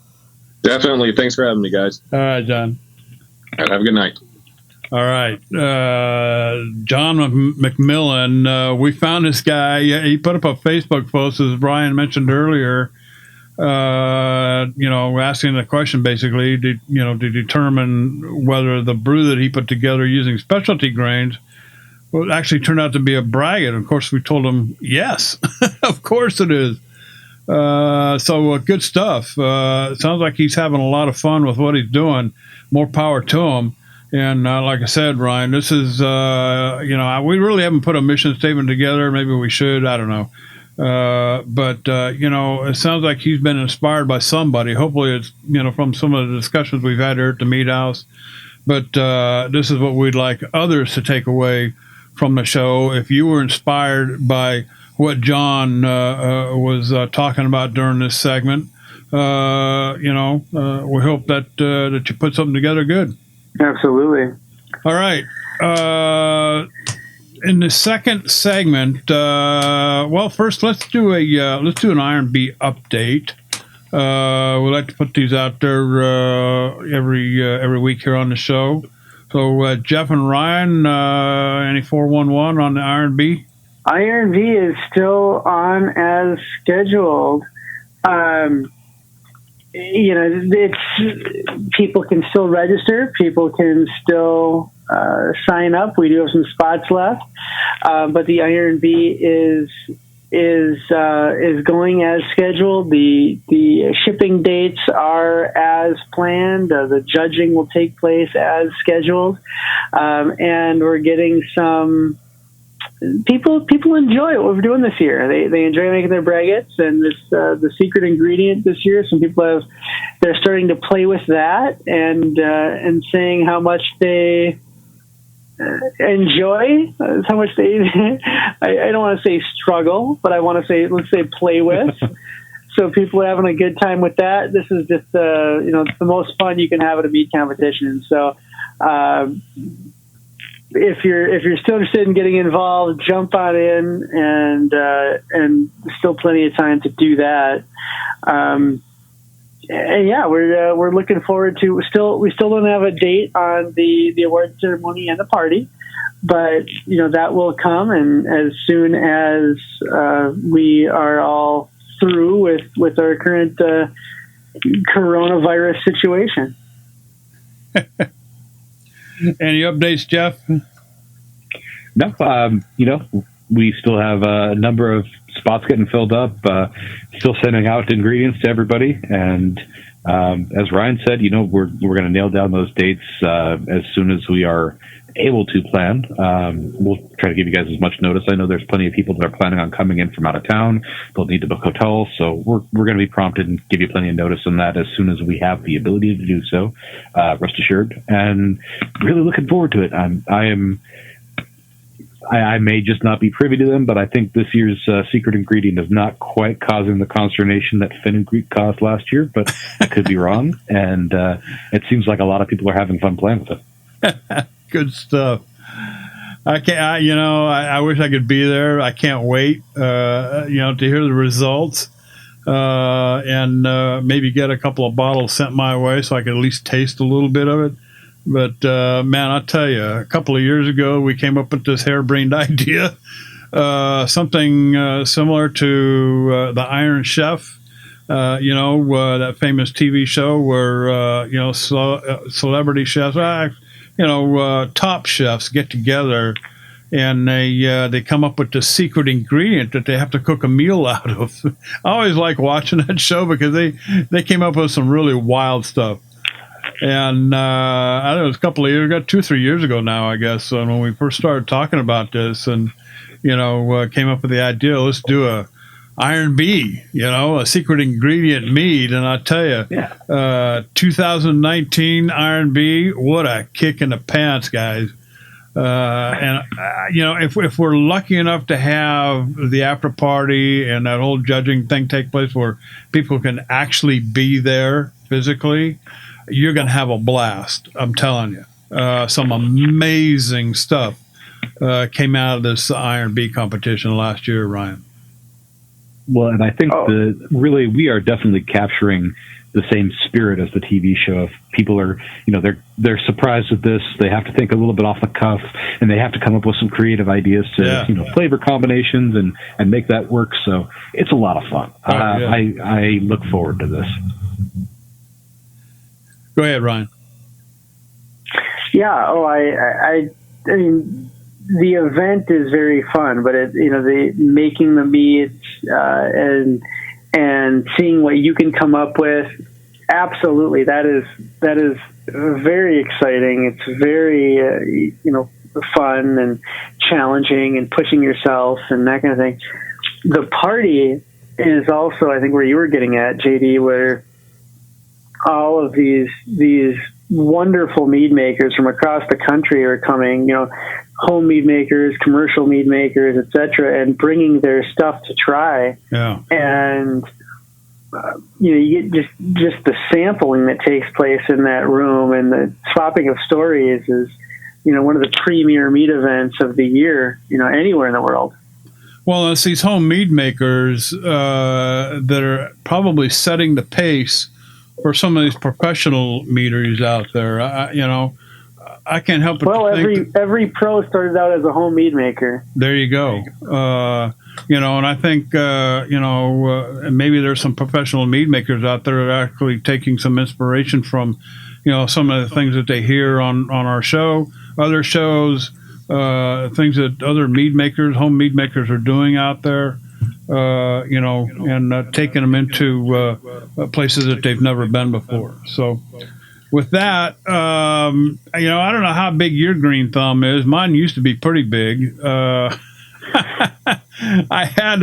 Definitely. Thanks for having me, guys. All right, John. All right, have a good night. All right. John McMillan, we found this guy. He put up a Facebook post, as Brian mentioned earlier, asking the question basically to determine whether the brew that he put together using specialty grains well, it actually turned out to be a braggot. Of course, we told him, yes, of course it is. So good stuff. It sounds like he's having a lot of fun with what he's doing. More power to him. And like I said, Ryan, this is, we really haven't put a mission statement together. Maybe we should. I don't know. But it sounds like he's been inspired by somebody. Hopefully it's, from some of the discussions we've had here at the Mead House. But this is what we'd like others to take away from the show. If you were inspired by what John was talking about during this segment, we hope that you put something together good. Absolutely. All right. In the second segment, first let's do an Iron-B update. We like to put these out there every week here on the show. So Jeff and Ryan, any 411 on the Iron-B? Iron-B is still on as scheduled. It's people can still register. People can still sign up. We do have some spots left, but the Iron-B is going as scheduled. The shipping dates are as planned. The judging will take place as scheduled, and we're getting some. People enjoy what we're doing this year. They enjoy making their braggots, and this the secret ingredient this year. Some people they're starting to play with that and saying how much they enjoy, how much they. I don't want to say struggle, but I want to say let's say play with. So people are having a good time with that. This is just it's the most fun you can have at a meat competition. So. If you're still interested in getting involved, jump on in, and still plenty of time to do that. And yeah, we're looking forward to. We still don't have a date on the award ceremony and the party, but that will come, and as soon as we are all through with our current coronavirus situation. Any updates, Jeff? No, we still have a number of spots getting filled up, still sending out ingredients to everybody. And as Ryan said, we're going to nail down those dates as soon as we are able to plan. We'll try to give you guys as much notice. I know there's plenty of people that are planning on coming in from out of town. They'll need to book hotels. So we're going to be prompted and give you plenty of notice on that as soon as we have the ability to do so. Rest assured. And really looking forward to it. I may just not be privy to them, but I think this year's secret ingredient is not quite causing the consternation that Finn and Greek caused last year, but I could be wrong. And it seems like a lot of people are having fun playing with it. Good stuff. I wish I could be there. I can't wait, to hear the results and maybe get a couple of bottles sent my way so I could at least taste a little bit of it. But, man, I'll tell you, a couple of years ago, we came up with this harebrained idea, something similar to the Iron Chef, that famous TV show where, celebrity chefs, top chefs get together and they come up with this secret ingredient that they have to cook a meal out of. I always like watching that show because they came up with some really wild stuff. And I don't know, it was a couple of years ago, 2-3 years ago now, I guess, when we first started talking about this and, came up with the idea, let's do a Iron-B, a secret ingredient mead. And I tell you, 2019 Iron-B, what a kick in the pants, guys. If we're lucky enough to have the after party and that whole judging thing take place where people can actually be there physically, you're going to have a blast. I'm telling you. Some amazing stuff came out of this Iron-B competition last year, Ryan. Well, and I think we are definitely capturing the same spirit as the TV show. If people are, they're surprised with this, they have to think a little bit off the cuff, and they have to come up with some creative ideas to, flavor combinations and make that work. So it's a lot of fun. I look forward to this. Go ahead, Ryan. Yeah. I mean, the event is very fun, but the making the meats and seeing what you can come up with. Absolutely. That is very exciting. It's very, fun and challenging and pushing yourself and that kind of thing. The party is also, I think, where you were getting at, JD, where all of these wonderful mead makers from across the country are coming, home mead makers, commercial mead makers, etc., and bringing their stuff to try. Yeah. And you get just the sampling that takes place in that room, and the swapping of stories is, one of the premier mead events of the year, anywhere in the world. Well, it's these home mead makers that are probably setting the pace for some of these professional meaderies out there. I can't help but think every pro started out as a home mead maker. There you go. And I think maybe there's some professional mead makers out there that are actually taking some inspiration from some of the things that they hear on our show, other shows, things that other mead makers, home mead makers are doing out there, and taking them into places that they've never been before. So with that, I don't know how big your green thumb is. Mine used to be pretty big. I had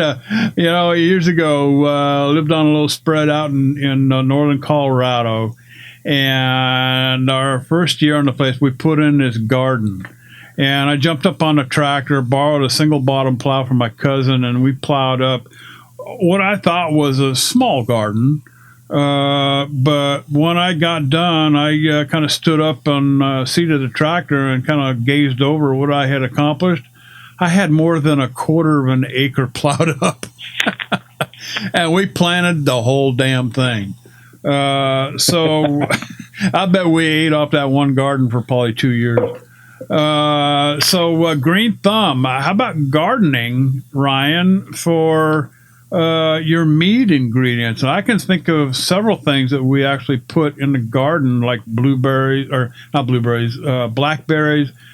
years ago, lived on a little spread out in northern Colorado. And our first year on the place, we put in this garden. And I jumped up on the tractor, borrowed a single bottom plow from my cousin, and we plowed up what I thought was a small garden. But when I got done, I kind of stood up on the seat of the tractor and kind of gazed over what I had accomplished. I had more than a quarter of an acre plowed up. And we planted the whole damn thing. So I bet we ate off that one garden for probably 2 years. So green thumb, how about gardening, Ryan, for your mead ingredients? And I can think of several things that we actually put in the garden, like blackberries.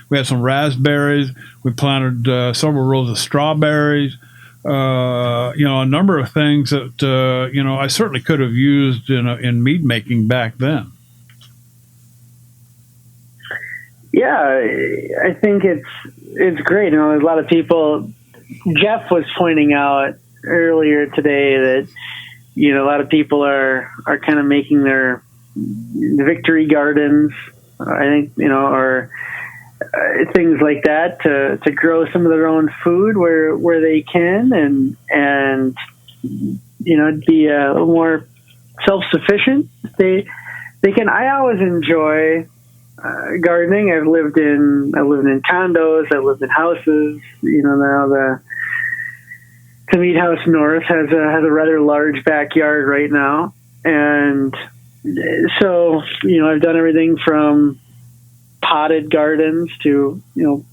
We had some raspberries. We planted several rows of strawberries. A number of things that I certainly could have used in mead making back then. Yeah, I think it's great. There's a lot of people. Jeff was pointing out earlier today that a lot of people are kind of making their victory gardens. I think or things like that to grow some of their own food where they can and be a little more self-sufficient. They can. I always enjoy gardening. I've lived in condos. I've lived in houses. Now the Mead House North has a rather large backyard right now, and so I've done everything from potted gardens to kind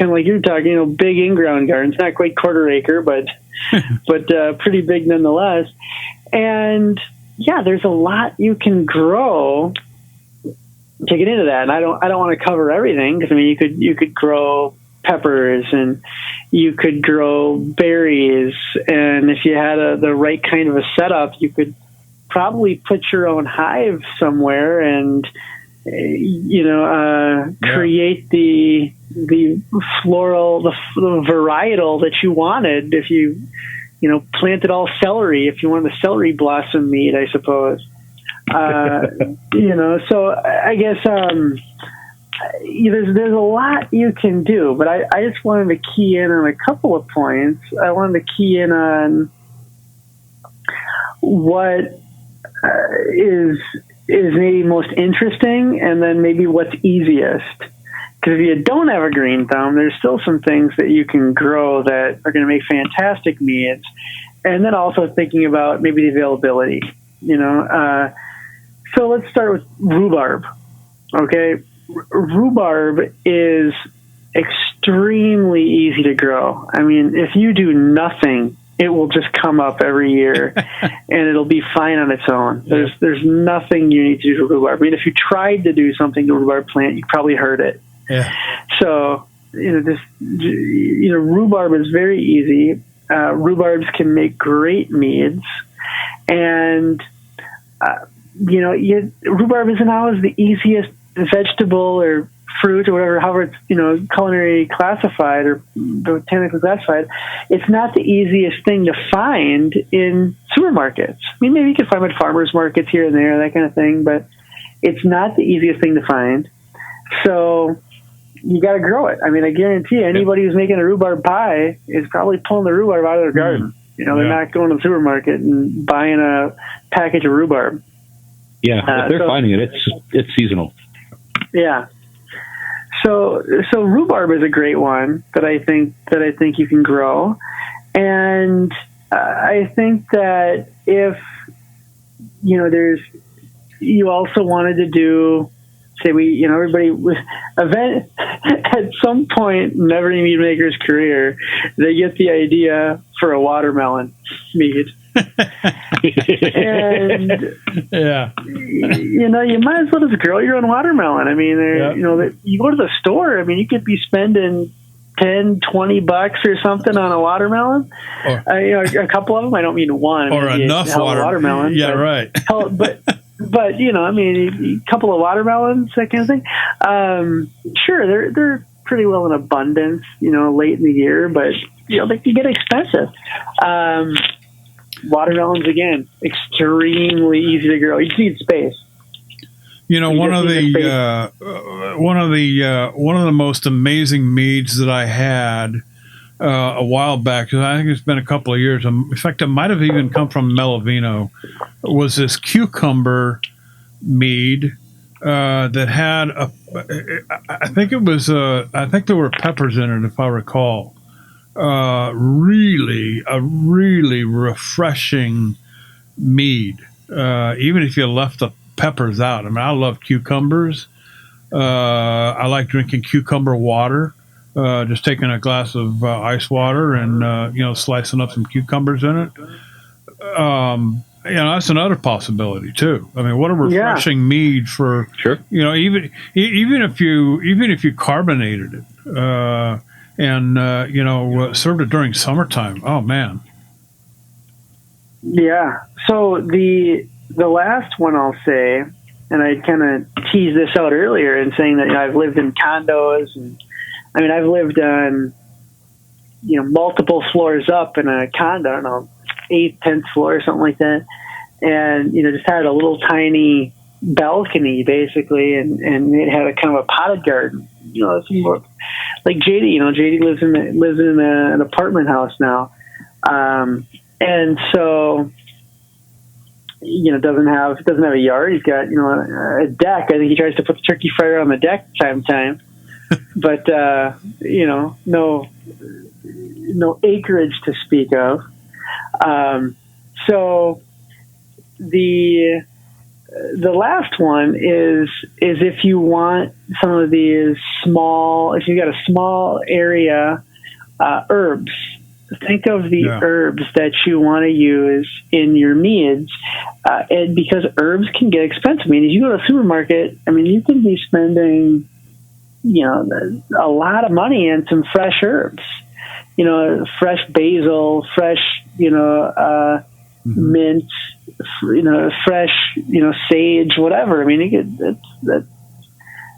of like you're talking, big in-ground gardens, not quite quarter acre, but pretty big nonetheless. And yeah, there's a lot you can grow to get into that. And I don't want to cover everything, because you could grow peppers and you could grow berries, and if you had the right kind of a setup, you could probably put your own hive somewhere and create the floral, the varietal that you wanted. If you planted all celery, if you wanted a celery blossom mead, I suppose. So I guess there's a lot you can do, but I just wanted to key in on a couple of points. I wanted to key in on what is maybe most interesting, and then maybe what's easiest. Because if you don't have a green thumb, there's still some things that you can grow that are going to make fantastic meads. And then also thinking about maybe the availability, So let's start with rhubarb. Okay. Rhubarb is extremely easy to grow. I mean, if you do nothing, it will just come up every year and it'll be fine on its own. There's nothing you need to do to rhubarb. I mean, if you tried to do something to rhubarb plant, you probably heard it. Yeah. So, rhubarb is very easy. Rhubarbs can make great meads, and, rhubarb isn't always the easiest vegetable or fruit or whatever, however it's, culinary classified or botanically classified. It's not the easiest thing to find in supermarkets. I mean, maybe you can find them at farmers markets here and there, that kind of thing, but it's not the easiest thing to find. So, you got to grow it. I mean, I guarantee anybody who's making a rhubarb pie is probably pulling the rhubarb out of their garden. They're not going to the supermarket and buying a package of rhubarb. Yeah, if they're finding it, it's seasonal. Yeah. So rhubarb is a great one that I think you can grow, and I think that if you also wanted to do, say everybody event at some point in every mead maker's career, they get the idea for a watermelon mead. And you might as well just grow your own watermelon. I mean, you go to the store, I mean, you could be spending $10-$20 or something on a watermelon. A couple of them. I don't mean one. Or enough watermelon. Yeah, right. But I mean, a couple of watermelons, that kind of thing. Sure, they're pretty well in abundance, late in the year, but they can get expensive. Watermelons, again, extremely easy to grow. You just need space. One of the most amazing meads that I had a while back, I think it's been a couple of years. In fact, it might have even come from Melavino. Was this cucumber mead that had I think there were peppers in it, if I recall. A really refreshing mead. Even if you left the peppers out. I mean, I love cucumbers. I like drinking cucumber water. Just taking a glass of ice water and slicing up some cucumbers in it. That's another possibility too. I mean, what a refreshing mead for sure. Even if you carbonated it. Served it during summertime. Oh man. Yeah. So the last one I'll say, and I kind of teased this out earlier in saying that I've lived in condos, and I mean I've lived on multiple floors up in a condo, I don't know, 8th, 10th floor or something like that, and just had a little tiny balcony basically, and it had a kind of a potted garden. Like JD, JD lives in an apartment house now, and so doesn't have a yard. He's got a deck. I think he tries to put the turkey fryer on the deck time to time, but no acreage to speak of. So the last one is if you want some of these if you got a small area, herbs. Think of the herbs that you want to use in your meads, and because herbs can get expensive. I mean, if you go to a supermarket, I mean, you can be spending, a lot of money on some fresh herbs. Fresh basil, fresh, mint, fresh, sage, whatever. I mean,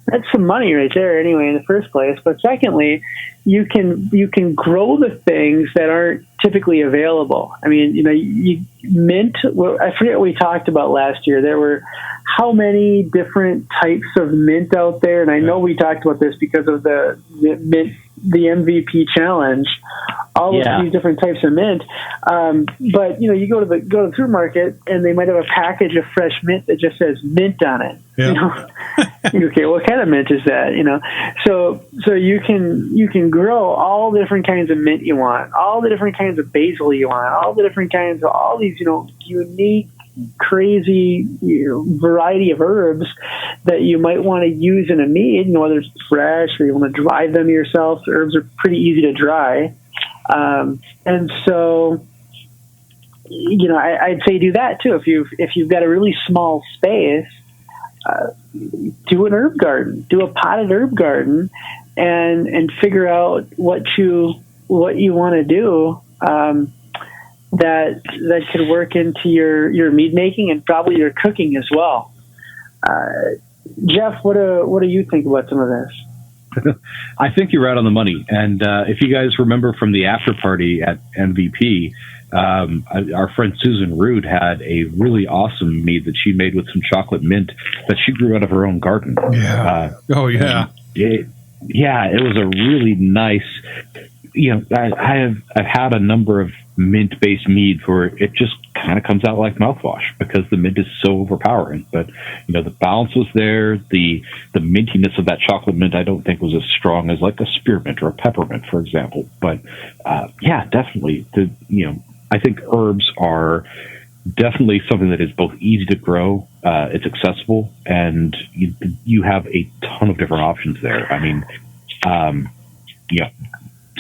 that's some money right there anyway in the first place. But secondly, you can grow the things that aren't typically available. I mean, mint, I forget what we talked about last year. There were how many different types of mint out there, and I know we talked about this because of the MVP challenge. All of these different types of mint, but you go to the supermarket and they might have a package of fresh mint that just says mint on it. Yeah. Okay, what kind of mint is that? So you can grow all the different kinds of mint you want, all the different kinds of basil you want, all the different kinds of all these unique, crazy variety of herbs that you might want to use in a mead. Whether it's fresh or you want to dry them yourself. Herbs are pretty easy to dry. And so, I'd say do that too. If you've got a really small space, do an herb garden, do a potted herb garden, and figure out what you want to do, that could work into your mead making and probably your cooking as well. Jeff, what do you think about some of this? I think you're right on the money. And if you guys remember from the after party at MVP, our friend Susan Rude had a really awesome mead that she made with some chocolate mint that she grew out of her own garden. Yeah. yeah, it was a really nice. I've had a number of mint-based meads where it just kind of comes out like mouthwash because the mint is so overpowering. But the balance was there. The mintiness of that chocolate mint I don't think was as strong as like a spearmint or a peppermint, for example. But yeah, definitely. I think herbs are definitely something that is both easy to grow, it's accessible, and you have a ton of different options there. I mean, yeah.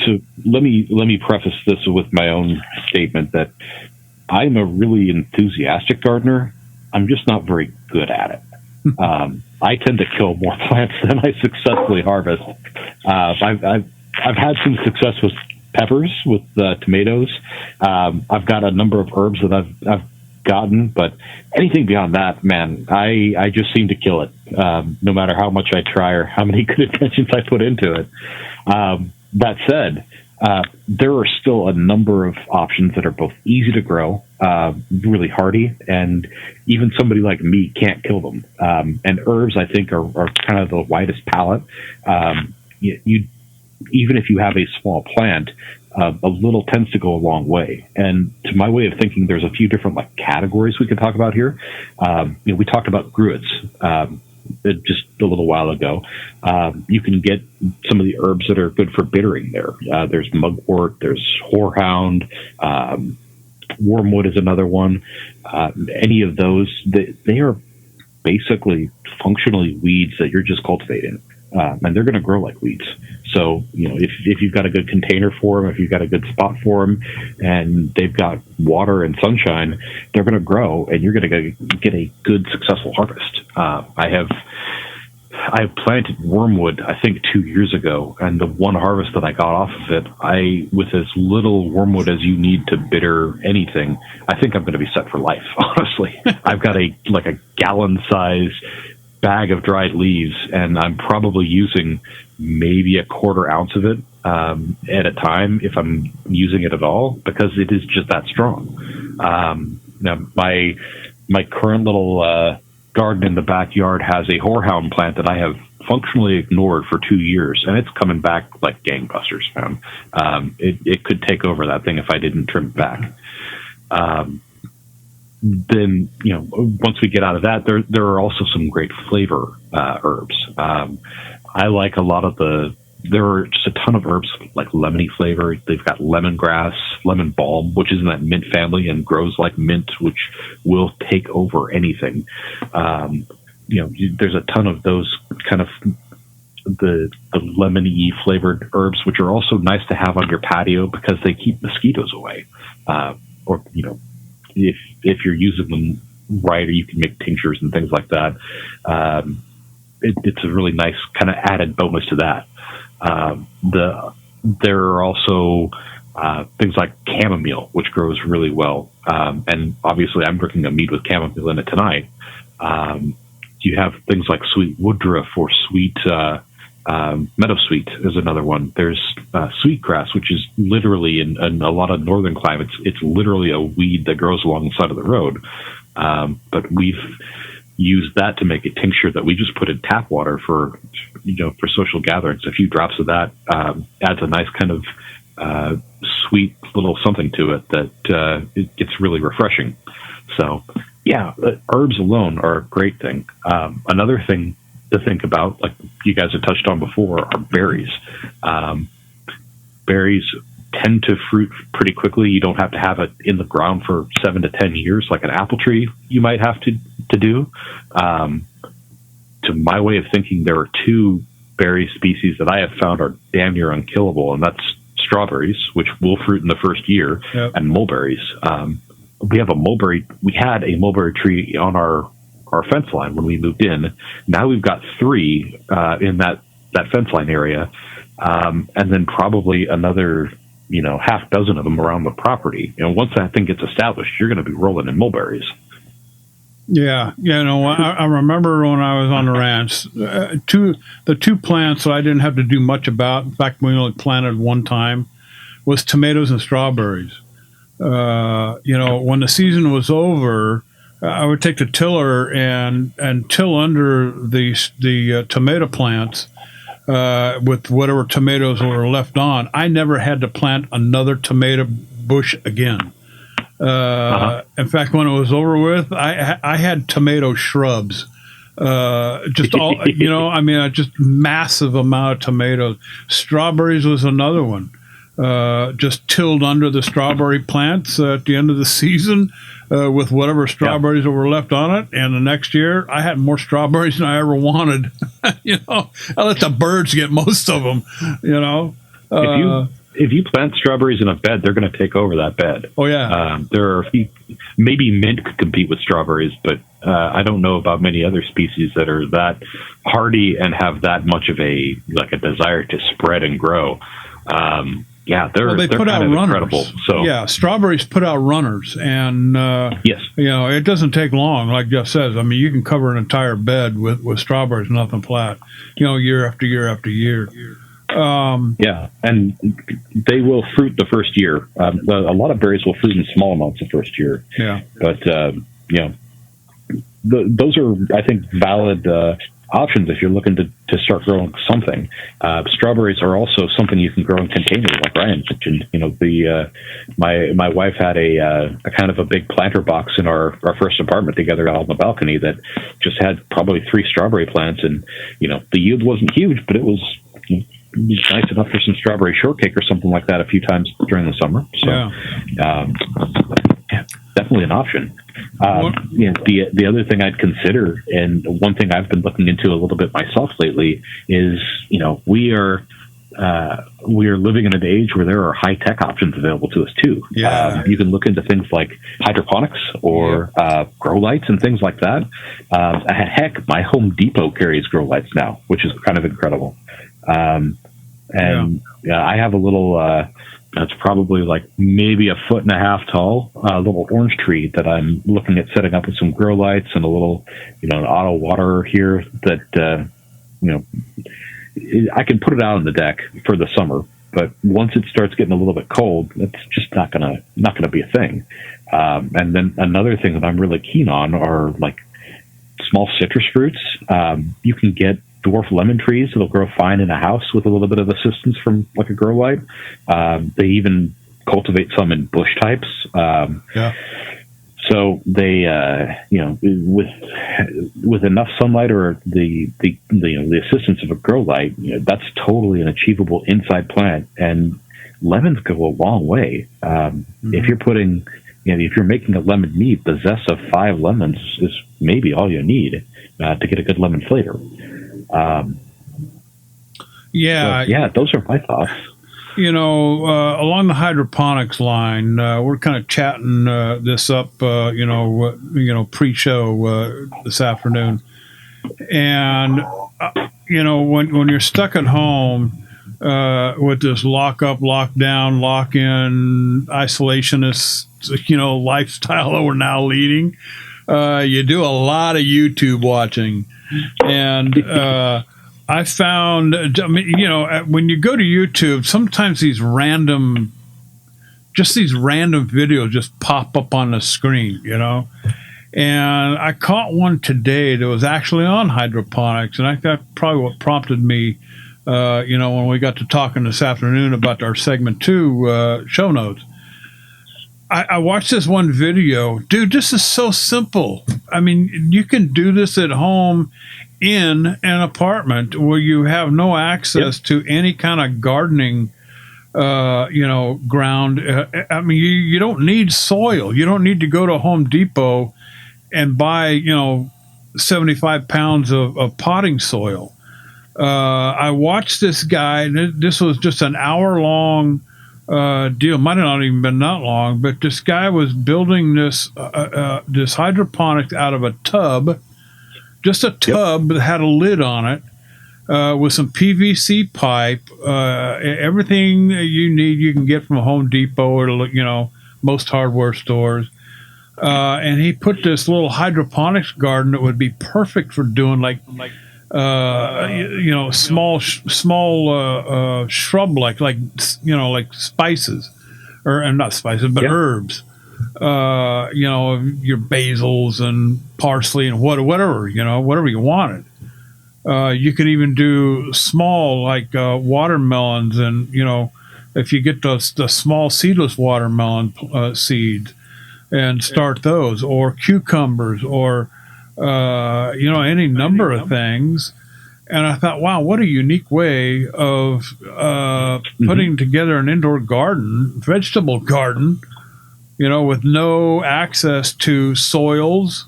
So let me preface this with my own statement that I'm a really enthusiastic gardener. I'm just not very good at it. I tend to kill more plants than I successfully harvest. I've had some success with peppers, with tomatoes. I've got a number of herbs that I've gotten, but anything beyond that, man, I just seem to kill it. No matter how much I try or how many good intentions I put into it. That said, there are still a number of options that are both easy to grow, really hardy, and even somebody like me can't kill them. And herbs, I think, are kind of the widest palette. You even if you have a small plant, a little tends to go a long way. And to my way of thinking, there's a few different categories we could talk about here. We talked about gruits just a little while ago. You can get some of the herbs that are good for bittering there. There's mugwort, there's horehound, wormwood is another one. Any of those, they are basically functionally weeds that you're just cultivating. And they're going to grow like weeds. So, if you've got a good container for them, if you've got a good spot for them, and they've got water and sunshine, they're going to grow, and you're going to get a good, successful harvest. I have planted wormwood, I think 2 years ago, and the one harvest that I got off of it, with as little wormwood as you need to bitter anything, I think I'm going to be set for life, honestly. I've got a gallon size bag of dried leaves, and I'm probably using maybe a quarter ounce of it at a time if I'm using it at all, because it is just that strong. Now my current little garden in the backyard has a horehound plant that I have functionally ignored for 2 years, and it's coming back like gangbusters, man. It could take over that thing if I didn't trim it back. Then, once we get out of that, there are also some great flavor herbs. I like a lot of there are just a ton of herbs like lemony flavor. They've got lemongrass, lemon balm, which is in that mint family and grows like mint, which will take over anything. There's a ton of those kind of the lemony flavored herbs, which are also nice to have on your patio because they keep mosquitoes away. Or if you're using them right, or you can make tinctures and things like that. It's a really nice kind of added bonus to that. There are also things like chamomile, which grows really well. And obviously I'm drinking a mead with chamomile in it tonight. You have things like sweet woodruff or sweet meadowsweet is another one. There's sweetgrass, which is literally in a lot of northern climates, it's literally a weed that grows along the side of the road. But we've used that to make a tincture that we just put in tap water for social gatherings. A few drops of that adds a nice kind of sweet little something to it that it's really refreshing. So, yeah, herbs alone are a great thing. Another thing to think about, like you guys have touched on before, are berries. Berries tend to fruit pretty quickly. You don't have to have it in the ground for 7 to 10 years like an apple tree you might have to do. To my way of thinking, there are two berry species that I have found are damn near unkillable, and that's strawberries, which will fruit in the first year, yep, and mulberries. We had a mulberry tree on our fence line when we moved in. Now we've got 3 in that fence line area, and then probably another half dozen of them around the property. Once that thing gets established, you're going to be rolling in mulberries. Yeah, I remember when I was on the ranch, the two plants that I didn't have to do much about, in fact, we only planted one time, was tomatoes and strawberries. When the season was over, I would take the tiller and till under the tomato plants with whatever tomatoes were left on. I never had to plant another tomato bush again. In fact, when it was over with, I had tomato shrubs. Just all, just massive amount of tomatoes. Strawberries was another one. Just tilled under the strawberry plants at the end of the season with whatever strawberries that were left on it. And the next year, I had more strawberries than I ever wanted. I let the birds get most of them. If you plant strawberries in a bed, they're going to take over that bed. Oh yeah. There are maybe mint could compete with strawberries, but I don't know about many other species that are that hardy and have that much of a desire to spread and grow. They're put out runners. Incredible. So yeah, strawberries put out runners, and yes, it doesn't take long. Like Jeff says, I mean, you can cover an entire bed with strawberries, nothing flat. Year after year after year. And they will fruit the first year. A lot of berries will fruit in small amounts the first year. Yeah, but those are, I think, valid options if you're looking to start growing something. Strawberries are also something you can grow in containers, like Ryan mentioned. My wife had a kind of a big planter box in our first apartment together out on the balcony that just had probably 3 strawberry plants, and the yield wasn't huge, but it was nice enough for some strawberry shortcake or something like that a few times during the summer. So, definitely an option. The other thing I'd consider, and one thing I've been looking into a little bit myself lately, is we are living in an age where there are high tech options available to us too. Yeah. You can look into things like hydroponics or grow lights and things like that. Heck, my Home Depot carries grow lights now, which is kind of incredible. I have a little. It's probably like maybe 1.5 feet tall, little orange tree that I'm looking at setting up with some grow lights and a little, an auto waterer here that, I can put it out on the deck for the summer, but once it starts getting a little bit cold, it's just not gonna be a thing. And then another thing that I'm really keen on are like small citrus fruits. You can get dwarf lemon trees that'll grow fine in a house with a little bit of assistance from like a grow light. They even cultivate some in bush types. So they, with enough sunlight or the assistance of a grow light, that's totally an achievable inside plant. And lemons go a long way. If you're putting, if you're making a lemon mead, the zest of 5 lemons is maybe all you need to get a good lemon flavor. Those are my thoughts. Along the hydroponics line, we're kind of chatting this up, pre-show this afternoon. And, when you're stuck at home with this lock up, lock down, lock in, isolationist, lifestyle that we're now leading, you do a lot of YouTube watching. And I found, when you go to YouTube, sometimes these random videos just pop up on the screen, And I caught one today that was actually on hydroponics, and that's probably what prompted me, when we got to talking this afternoon about our segment 2 show notes. I watched this one video. Dude, this is so simple. I mean, you can do this at home in an apartment where you have no access to any kind of gardening, ground. I mean, you don't need soil. You don't need to go to Home Depot and buy, 75 pounds of potting soil. I watched this guy. This was just an hour-long deal. Might have not even been that long, but this guy was building this hydroponics out of a tub, just a tub that had a lid on it, with some PVC pipe. Everything you need you can get from Home Depot or most hardware stores. And he put this little hydroponics garden that would be perfect for doing small shrub like spices, or not spices, but herbs. Your basils and parsley and whatever you wanted. You can even do small, like watermelons, and if you get the small seedless watermelon seeds and start those, or cucumbers, or any number of things. And I thought, wow, what a unique way of putting together an indoor garden, vegetable garden, with no access to soils,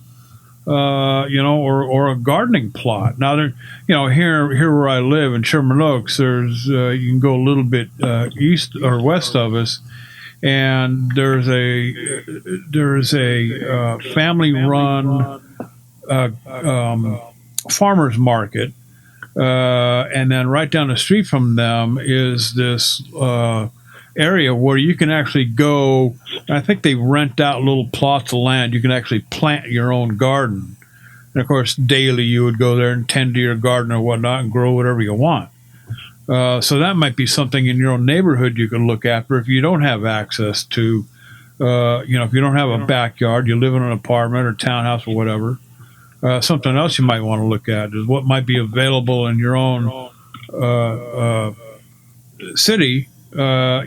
or a gardening plot. Now, here where I live in Sherman Oaks, there's you can go a little bit east or west of us, and there's a family-run farmers market. And then right down the street from them is this area where you can actually go. I think they rent out little plots of land. You can actually plant your own garden. And, of course, daily you would go there and tend to your garden or whatnot and grow whatever you want. So that might be something in your own neighborhood you can look after if you don't have access to, if you don't have a backyard, you live in an apartment or townhouse or whatever. Something else you might want to look at is what might be available in your own city, that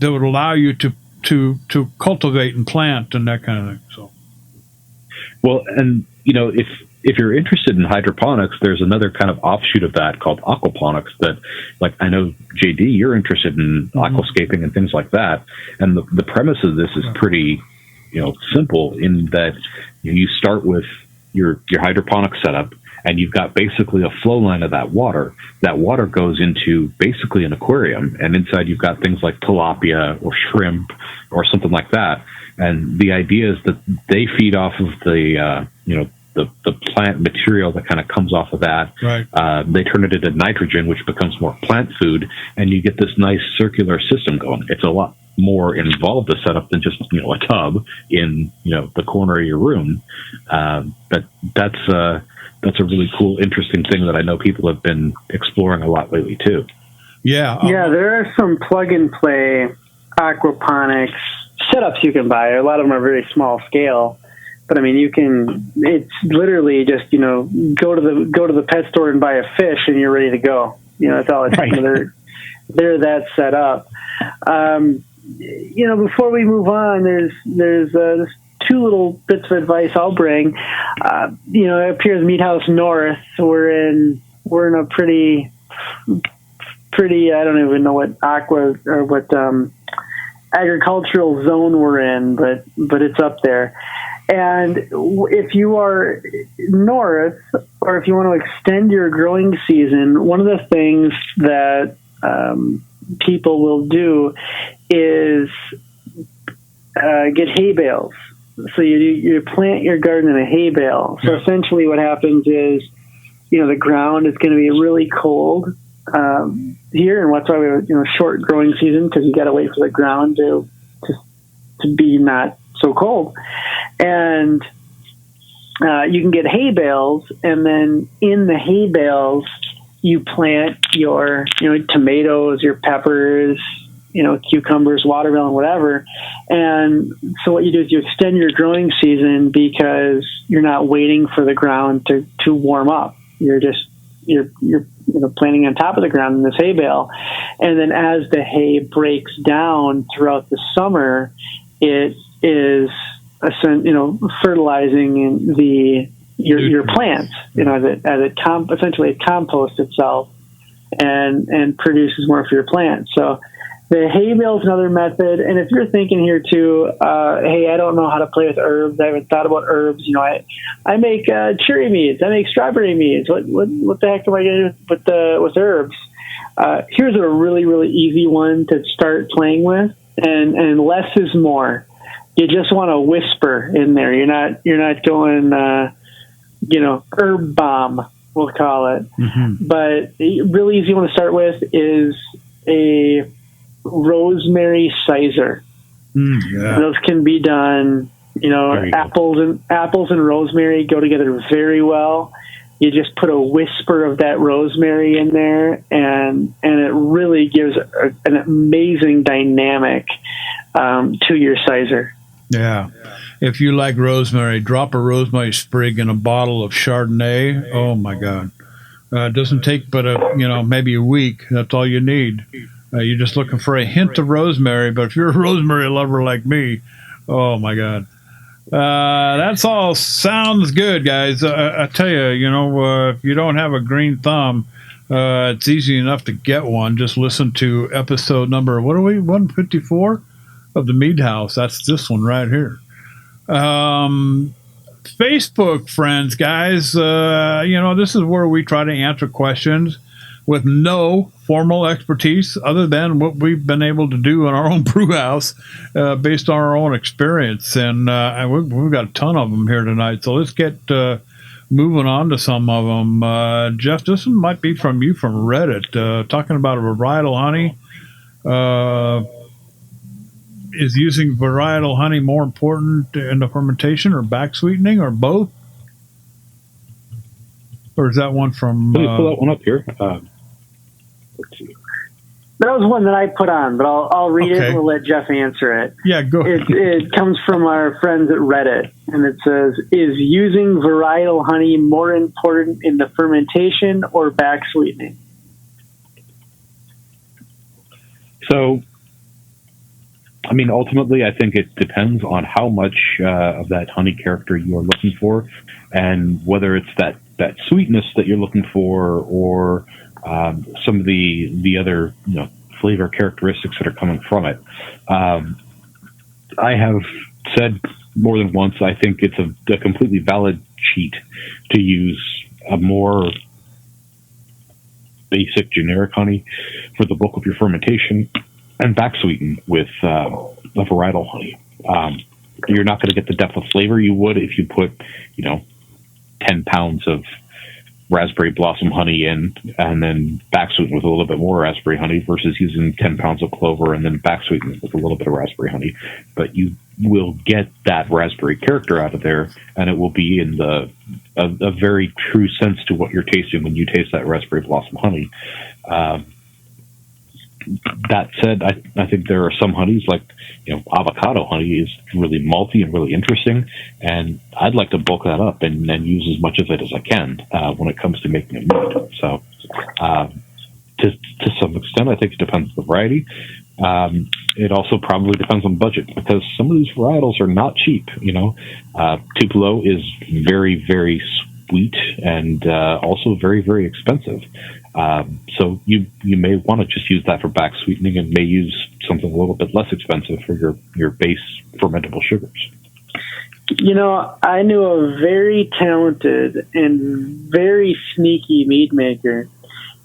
would allow you to cultivate and plant and that kind of thing. So, well, and if you're interested in hydroponics, there's another kind of offshoot of that called aquaponics. That, like, I know JD, you're interested in aquascaping and things like that. And the premise of this is pretty, simple in that you start with your hydroponic setup, and you've got basically a flow line of that water. That water goes into basically an aquarium, and inside you've got things like tilapia or shrimp or something like that. And the idea is that they feed off of the plant material that kind of comes off of that. Right. They turn it into nitrogen, which becomes more plant food, and you get this nice circular system going. It's a lot more involved a setup than just a tub in the corner of your room, but that's a really cool, interesting thing that I know people have been exploring a lot lately too. Yeah, there are some plug and play aquaponics setups you can buy. A lot of them are very small scale, but I mean, it's literally just go to the pet store and buy a fish and you're ready to go. That's all it's right. They're that set up. Before we move on, there's two little bits of advice I'll bring. It appears Meat House North, we're in a pretty, I don't even know what aqua or what agricultural zone we're in, but it's up there. And if you are north, or if you want to extend your growing season, one of the things that people will do is get hay bales. So you plant your garden in a hay bale. So essentially what happens is, the ground is going to be really cold here, and that's why we have short growing season, because you got to wait for the ground to be not so cold. And you can get hay bales, and then in the hay bales you plant your tomatoes, your peppers, cucumbers, watermelon, whatever. And so what you do is you extend your growing season because you're not waiting for the ground to warm up. You're planting on top of the ground in this hay bale. And then as the hay breaks down throughout the summer, it is fertilizing your plants, essentially it composts itself and produces more for your plants. So the hay bale is another method. And if you're thinking here too, hey, I don't know how to play with herbs. I haven't thought about herbs. I make cherry meads. I make strawberry meads. What the heck am I going to do with herbs? Here's a really, really easy one to start playing with, and less is more. You just want to whisper in there. You're not going, herb bomb, we'll call it. Mm-hmm. But really easy one to start with is a rosemary sizer. Those can be done. Apples and rosemary go together very well. You just put a whisper of that rosemary in there, and it really gives an amazing dynamic to your sizer. Yeah. If you like rosemary, drop a rosemary sprig in a bottle of Chardonnay. Oh my God. It doesn't take but maybe a week. That's all you need. You're just looking for a hint of rosemary, but if you're a rosemary lover like me, oh my God. That's all sounds good, guys. I tell you, if you don't have a green thumb, it's easy enough to get one. Just listen to episode number, 154 of the Mead House. That's this one right here. Facebook friends, guys, this is where we try to answer questions with no formal expertise other than what we've been able to do in our own brew house based on our own experience. And we've got a ton of them here tonight. So let's get moving on to some of them. Jeff, this one might be from you from Reddit, talking about a varietal honey. Is using varietal honey more important in the fermentation or back sweetening or both? Or is that one from... Let me pull that one up here. Let's see. That was one that I put on, but I'll read it and we'll let Jeff answer it. Yeah, go ahead. It comes from our friends at Reddit, and it says, is using varietal honey more important in the fermentation or back sweetening? So, I mean, ultimately, I think it depends on how much of that honey character you are looking for, and whether it's that sweetness that you're looking for, or some of the other flavor characteristics that are coming from it. I have said more than once, I think it's a completely valid cheat to use a more basic generic honey for the bulk of your fermentation and back sweeten with a varietal honey. You're not going to get the depth of flavor you would if you put 10 pounds of raspberry blossom honey in and then back sweeten with a little bit more raspberry honey versus using 10 pounds of clover and then back sweeten with a little bit of raspberry honey. But you will get that raspberry character out of there, and it will be in a very true sense to what you're tasting when you taste that raspberry blossom honey. That said, I think there are some honeys, like avocado honey is really malty and really interesting, and I'd like to bulk that up and use as much of it as I can when it comes to making a mead. So to some extent, I think it depends on the variety. It also probably depends on budget, because some of these varietals are not cheap. Tupelo is very, very sweet and also very, very expensive. So you may want to just use that for back sweetening, and may use something a little bit less expensive for your base fermentable sugars. I knew a very talented and very sneaky mead maker,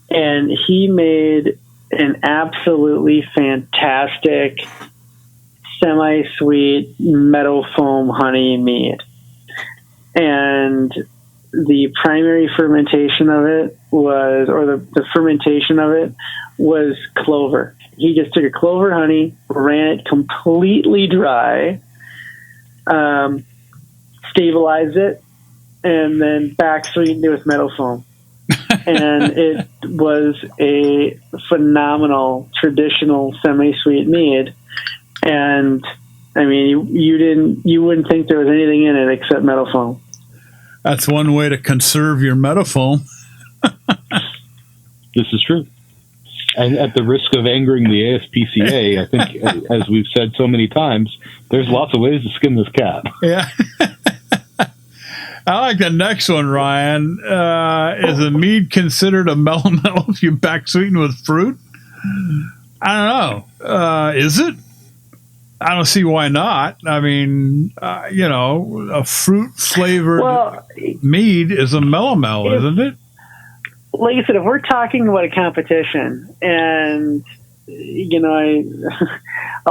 and he made an absolutely fantastic semi-sweet meadow foam honey mead. And the primary fermentation of it the fermentation of it was clover. He just took a clover honey, ran it completely dry, stabilized it, and then back sweetened it with meadow foam. And it was a phenomenal traditional semi-sweet mead. And I mean, you wouldn't think there was anything in it except meadow foam. That's one way to conserve your meadow foam. This is true. And at the risk of angering the ASPCA, I think, as we've said so many times, there's lots of ways to skin this cat. Yeah. I like the next one, Ryan. Is a mead considered a mellow if you back sweeten with fruit? I don't know. Is it? I don't see why not. I mean, a fruit-flavored mead is a mellow, isn't it? Like I said, if we're talking about a competition, and a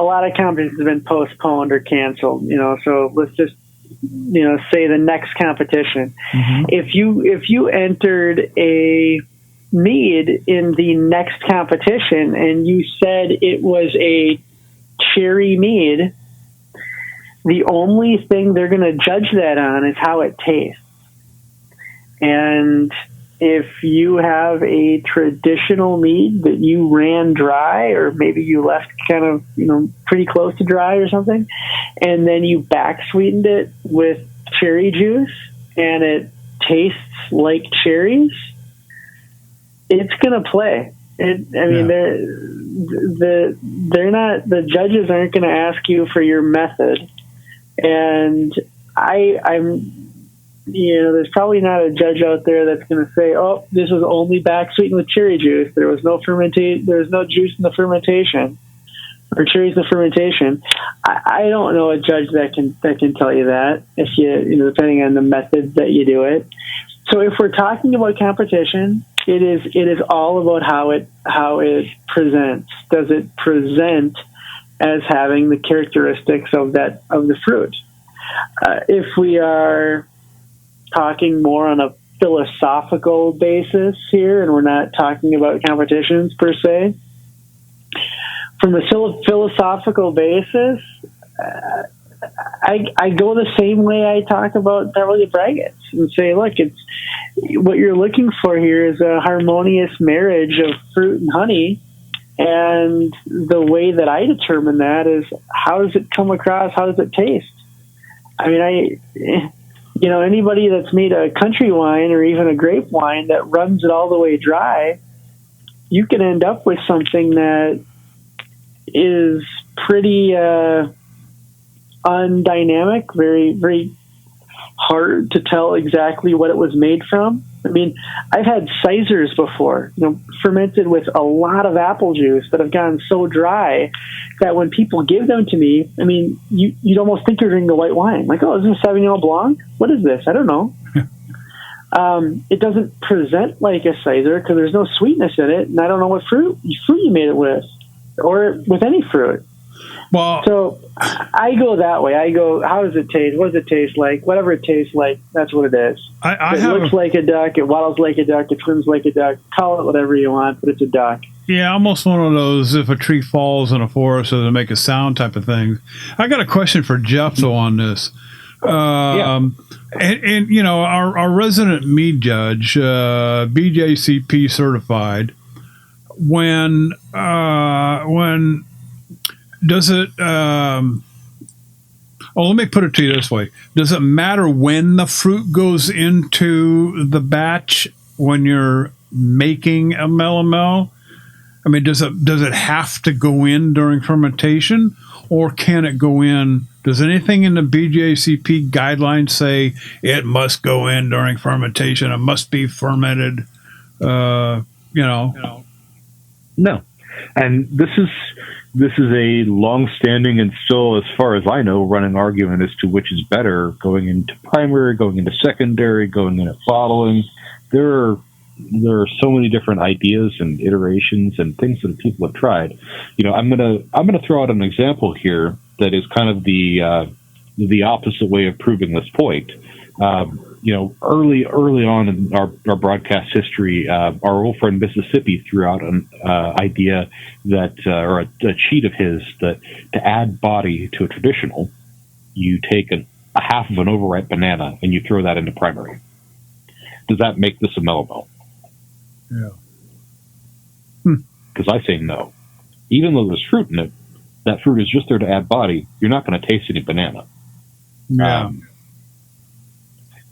lot of competitions have been postponed or canceled, so let's just say the next competition. Mm-hmm. If you entered a mead in the next competition and you said it was a cherry mead, the only thing they're going to judge that on is how it tastes. And if you have a traditional mead that you ran dry, or maybe you left kind of, pretty close to dry or something, and then you back sweetened it with cherry juice and it tastes like cherries, it's going to play. I mean, they're not, the judges aren't going to ask you for your method. And there's probably not a judge out there that's going to say, "Oh, this was only back sweetened with cherry juice. There was no juice in the fermentation, or cherries in the fermentation." I don't know a judge that can tell you that, if depending on the method that you do it. So if we're talking about competition, it is all about how it presents. Does it present as having the characteristics of the fruit? If we are talking more on a philosophical basis here, and we're not talking about competitions per se, from a philosophical basis, I go the same way I talk about Beverly Braggots and say, look, it's what you're looking for here is a harmonious marriage of fruit and honey. And the way that I determine that is, how does it come across? How does it taste? I mean, anybody that's made a country wine or even a grape wine that runs it all the way dry, you can end up with something that is pretty undynamic, very, very hard to tell exactly what it was made from. I mean, I've had Sizers before, fermented with a lot of apple juice that have gotten so dry that when people give them to me, I mean, you'd almost think you're drinking a white wine. Like, oh, is this Sauvignon Blanc? What is this? I don't know. It doesn't present like a Sizer because there's no sweetness in it, and I don't know what fruit you made it with, or with any fruit. Well, so I go that way. I go, how does it taste? What does it taste like? Whatever it tastes like, that's what it is. It looks like a duck. It waddles like a duck. It swims like a duck. Call it whatever you want, but it's a duck. Yeah, almost one of those, if a tree falls in a forest, does it make a sound type of thing. I got a question for Jeff, though, on this. And our resident mead judge, BJCP certified, when does it, let me put it to you this way. Does it matter when the fruit goes into the batch when you're making a melomel? I mean, does it have to go in during fermentation, or can it go in? Does anything in the BJCP guidelines say it must go in during fermentation? It must be fermented, No. And this is a long-standing and still, as far as I know, running argument as to which is better, going into primary, going into secondary, going into bottling. There are so many different ideas and iterations and things that people have tried. I'm gonna throw out an example here that is kind of the opposite way of proving this point. Early on in our broadcast history, our old friend Mississippi threw out an idea that, or a cheat of his, that to add body to a traditional, you take a half of an overripe banana and you throw that into primary. Does that make this a melomel? Yeah. Because I say no. Even though there's fruit in it, that fruit is just there to add body. You're not going to taste any banana. Yeah.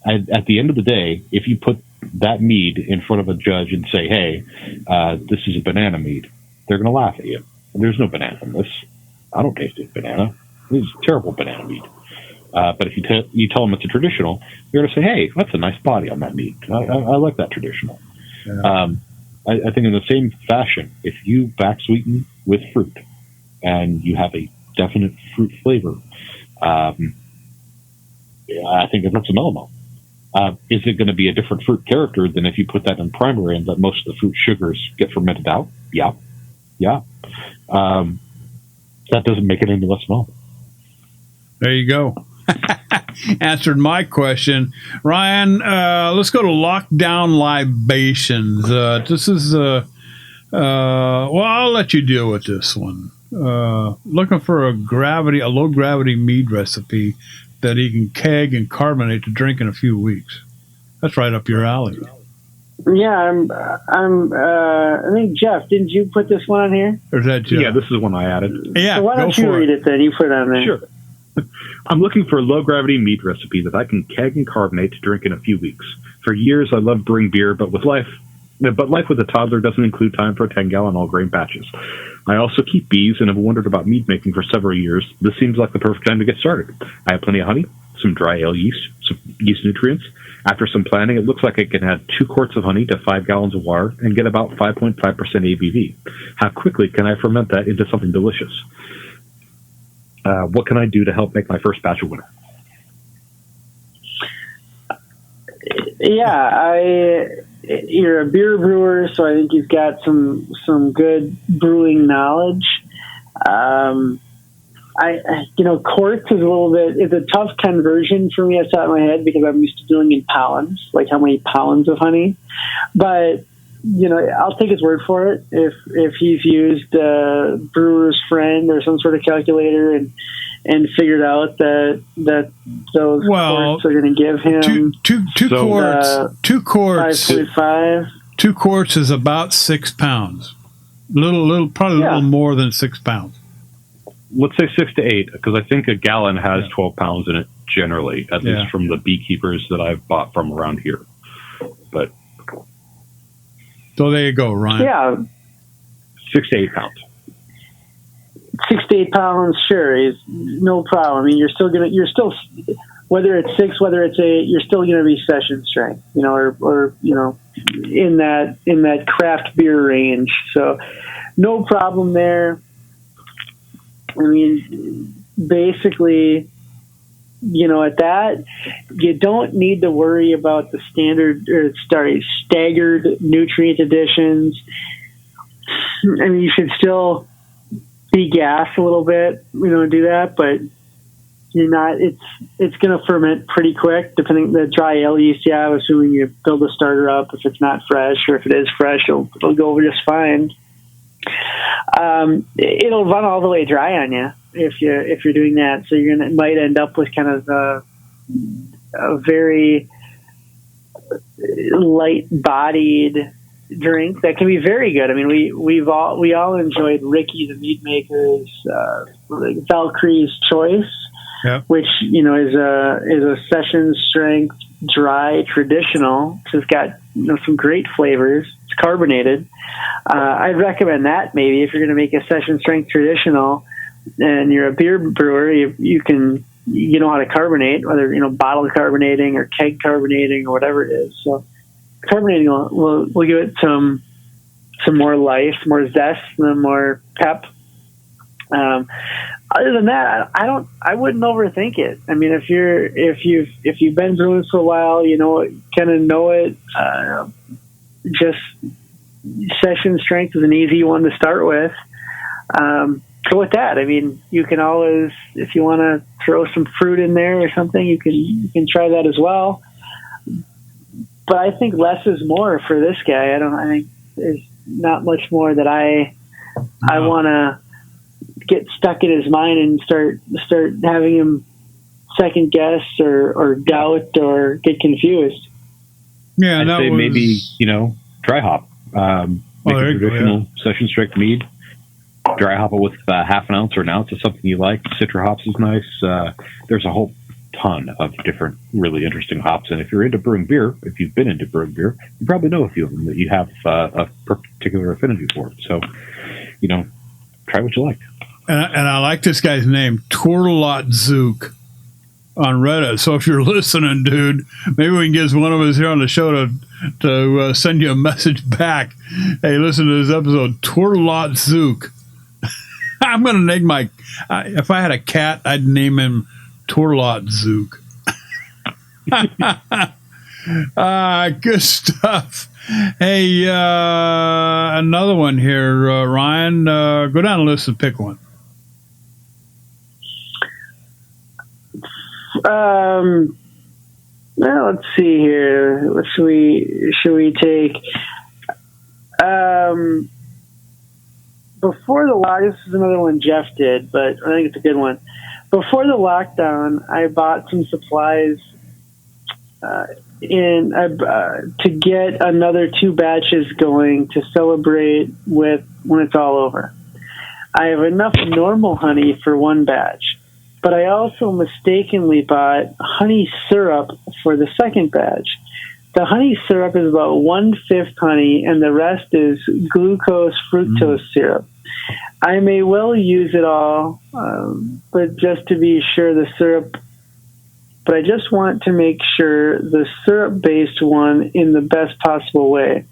At the end of the day, if you put that mead in front of a judge and say, hey, this is a banana mead, they're going to laugh at you. There's no banana in this. I don't taste it banana. This is terrible banana mead. But if you tell them it's a traditional, they're going to say, hey, that's a nice body on that mead. I like that traditional. Yeah. I think in the same fashion, if you back sweeten with fruit and you have a definite fruit flavor, I think that's a melomel. Is it going to be a different fruit character than if you put that in primary and let most of the fruit sugars get fermented out? Yeah. That doesn't make it any less melomel. There you go. Answered my question. Ryan, let's go to lockdown libations. This is, well, I'll let you deal with this one. Looking for a low gravity mead recipe that he can keg and carbonate to drink in a few weeks. That's right up your alley. Yeah, I think, Jeff, didn't you put this one on here? Or is that Jeff? Yeah, this is one I added. Yeah, so why don't you read it then? You put it on there. Sure. I'm looking for a low-gravity mead recipe that I can keg and carbonate to drink in a few weeks. For years, I loved brewing beer, but with life But life with a toddler doesn't include time for 10-gallon all-grain batches. I also keep bees and have wondered about mead making for several years. This seems like the perfect time to get started. I have plenty of honey, some dry ale yeast, some yeast nutrients. After some planning, it looks like I can add 2 quarts of honey to 5 gallons of water and get about 5.5% ABV. How quickly can I ferment that into something delicious? What can I do to help make my first batch a winner? Yeah, you're a beer brewer, so I think you've got some good brewing knowledge. Quarts is it's a tough conversion for me outside my head because I'm used to doing in pounds, like how many pounds of honey. But, I'll take his word for it. If he's used Brewer's Friend or some sort of calculator and figured out that those quarts are going to give him two quarts. 5.5. 2 quarts is about 6 pounds. Probably a little more than 6 pounds. Let's say 6 to 8, because I think a gallon has 12 pounds in it generally, at least from the beekeepers that I've bought from around here. But so there you go, Ryan. Yeah, 6 to 8 pounds. 6 to 8 pounds, sure, is no problem. I mean, you're still whether it's 6, whether it's 8, you're still gonna be session strength, or in that craft beer range. So no problem there. I mean, basically, at that, you don't need to worry about the staggered nutrient additions. I mean, you should still degas a little bit, do that, but you're not. It's going to ferment pretty quick, depending the dry ale yeast you have. Assuming you build a starter up, if it's not fresh, or if it is fresh, it'll go over just fine. It'll run all the way dry on you if you're doing that. So might end up with kind of a very light-bodied drink that can be very good. I mean, we all enjoyed Ricky the Mead Maker's Valkyrie's Choice, which is a session strength dry traditional. So it's got some great flavors. It's carbonated. I'd recommend that maybe if you're going to make a session strength traditional and you're a beer brewer, you know how to carbonate, whether bottle carbonating or keg carbonating or whatever it is. So carbonating will give it some more life, more zest, and more pep. Other than that, I wouldn't overthink it. I mean, if you've been brewing for a while, kind of know it. Just session strength is an easy one to start with. Go with that. I mean, you can always, if you want to throw some fruit in there or something, you can try that as well. But I think less is more for this guy. I think there's not much more that I want to get stuck in his mind and start having him second guess or doubt or get confused. Yeah, I'd say maybe dry hop. Make a traditional session strength mead. Dry hop it with half an ounce or an ounce of something you like. Citra hops is nice. There's a whole ton of different really interesting hops, and if you're into brewing beer, if you've been into brewing beer, you probably know a few of them that you have a particular affinity for. So, try what you like. And I like this guy's name, Torlotzook, on Reddit. So if you're listening, dude, maybe we can get one of us here on the show to send you a message back. Hey, listen to this episode, Torlotzook. I'm going to name if I had a cat, I'd name him Torlotzook. Good stuff. Hey, another one here, Ryan. Go down the list and pick one. Well, let's see here. What should we take? Before the lockdown, this is another one Jeff did, but I think it's a good one. Before the lockdown, I bought some supplies to get another 2 batches going to celebrate with when it's all over. I have enough normal honey for 1 batch, but I also mistakenly bought honey syrup for the second batch, the honey syrup is about 1/5 honey, and the rest is glucose fructose syrup. I may well use it all, but just to be sure, but I just want to make sure the syrup-based one in the best possible way.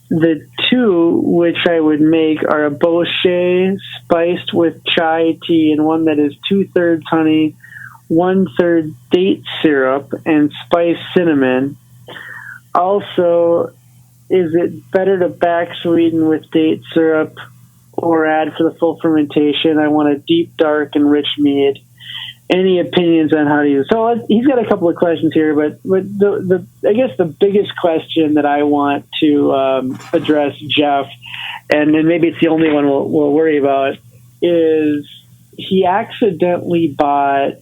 The two which I would make are a Bosché spiced with chai tea, and one that is 2/3 honey, 1/3 date syrup, and spiced cinnamon. Also, is it better to back sweeten with date syrup or add for the full fermentation? I want a deep, dark, and rich mead. Any opinions on how to use it? So he's got a couple of questions here, but I guess the biggest question that I want to address, Jeff, and maybe it's the only one we'll worry about, is he accidentally bought,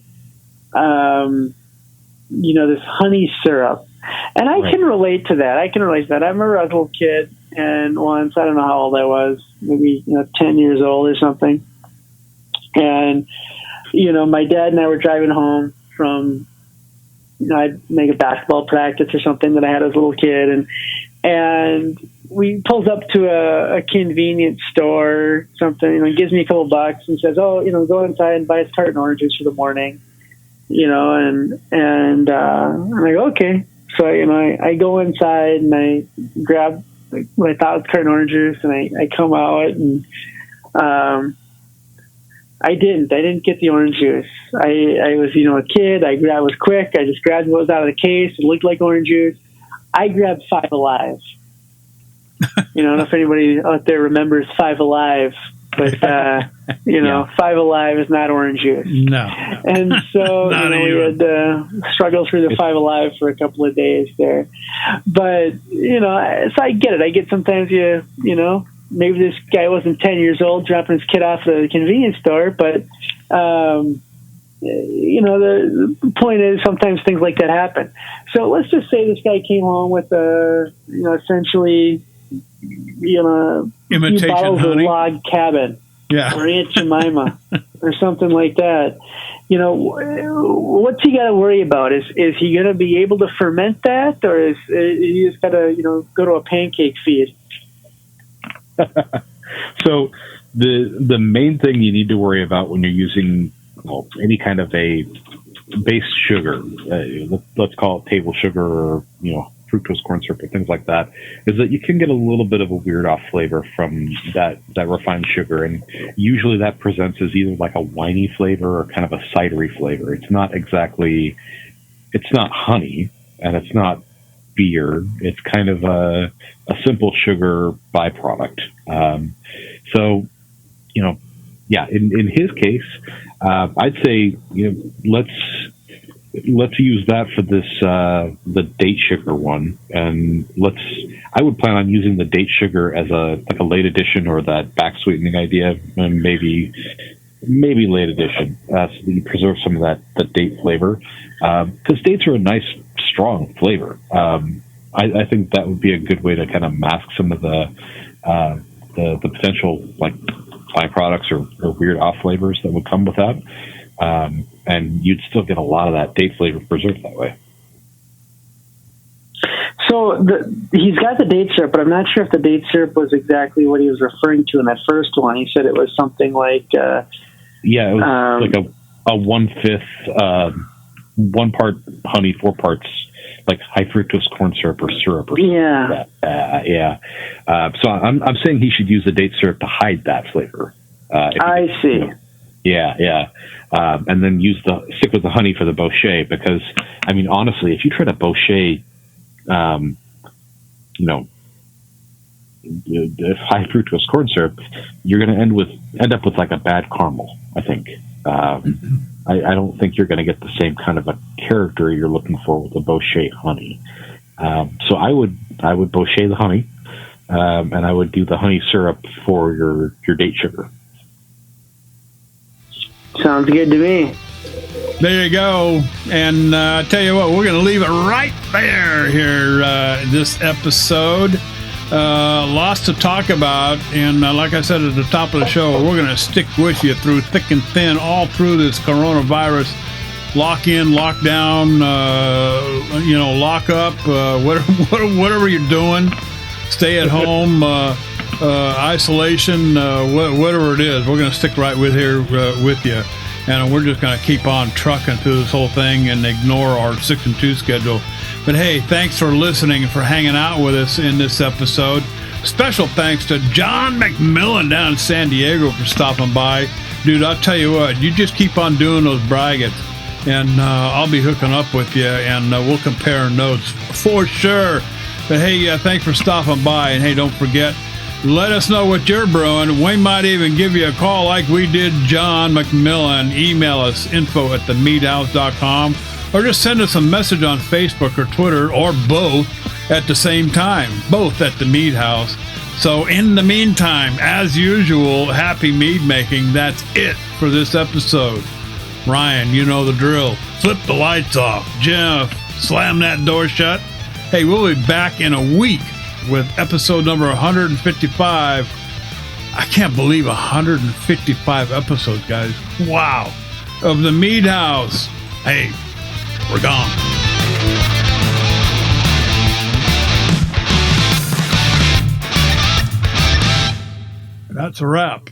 this honey syrup. And I can relate to that. I remember I was a little kid, and once, I don't know how old I was, maybe 10 years old or something. And, my dad and I were driving home from, I'd make a basketball practice or something that I had as a little kid. And we pulls up to a convenience store or something, gives me a couple bucks and says, go inside and buy a carton of oranges for the morning, and I'm like, okay. So, I go inside and I grab what I thought was carton orange juice, and I come out and I didn't get the orange juice. I was, a kid. I was quick. I just grabbed what was out of the case. It looked like orange juice. I grabbed Five Alive. I don't know if anybody out there remembers Five Alive, but Five Alive is not orange juice. No. And so we had struggled through the Five Alive for a couple of days there. But so I get it. I get sometimes maybe this guy wasn't 10 years old dropping his kid off at the convenience store, but the point is sometimes things like that happen. So let's just say this guy came home with essentially imitation bottles honey. of Log Cabin, or Aunt Jemima, or something like that. What's he got to worry about? Is he going to be able to ferment that, or is he just got to go to a pancake feed? So the main thing you need to worry about when you're using any kind of a base sugar, let's call it table sugar or fructose corn syrup or things like that, is that you can get a little bit of a weird off flavor from that refined sugar, and usually that presents as either like a winey flavor or kind of a cidery flavor. It's not honey, and it's not beer. It's kind of a simple sugar byproduct. So, in his case, I'd say, let's use that for this, the date sugar one. And I would plan on using the date sugar as a late addition, or that back sweetening idea, and maybe late addition, so that you preserve some of that date flavor. Because dates are a nice, strong flavor. I think that would be a good way to kind of mask some of the potential byproducts or weird off flavors that would come with that. And you'd still get a lot of that date flavor preserved that way. So he's got the date syrup, but I'm not sure if the date syrup was exactly what he was referring to in that first one. He said it was something like... it was like a 1/5, 1 part honey, 4 parts like high fructose corn syrup or syrup or something like that. So I'm saying he should use the date syrup to hide that flavor. I see. And then stick with the honey for the Bosché, because honestly, if you try to Bosché, high fructose corn syrup, you're going to end up with like a bad caramel, I think. I don't think you're going to get the same kind of a character you're looking for with the Bosché honey. So I would Bosché the honey, and I would do the honey syrup for your date sugar. Sounds good to me. There you go. And I tell you what, we're going to leave it right there here, this episode. Lots to talk about, and like I said at the top of the show, we're going to stick with you through thick and thin all through this coronavirus lock in, lock down, lock up, whatever you're doing, stay at home, isolation, whatever it is, we're going to stick right with you. And we're just going to keep on trucking through this whole thing and ignore our 6 and 2 schedule. But hey, thanks for listening and for hanging out with us in this episode. Special thanks to John McMillan down in San Diego for stopping by. Dude, I'll tell you what, you just keep on doing those braggots, and I'll be hooking up with you, and we'll compare notes for sure. But hey, thanks for stopping by. And hey, don't forget, let us know what you're brewing. We might even give you a call like we did John McMillan. Email us, info@themeathouse.com, or just send us a message on Facebook or Twitter, or both at the same time, both at the Mead House. So in the meantime, as usual, happy mead making. That's it for this episode. Ryan, you know the drill. Flip the lights off. Jeff, slam that door shut. Hey, we'll be back in a week with episode number 155. I can't believe 155 episodes, guys. Wow. Of the Mead House. Hey, we're gone. That's a wrap.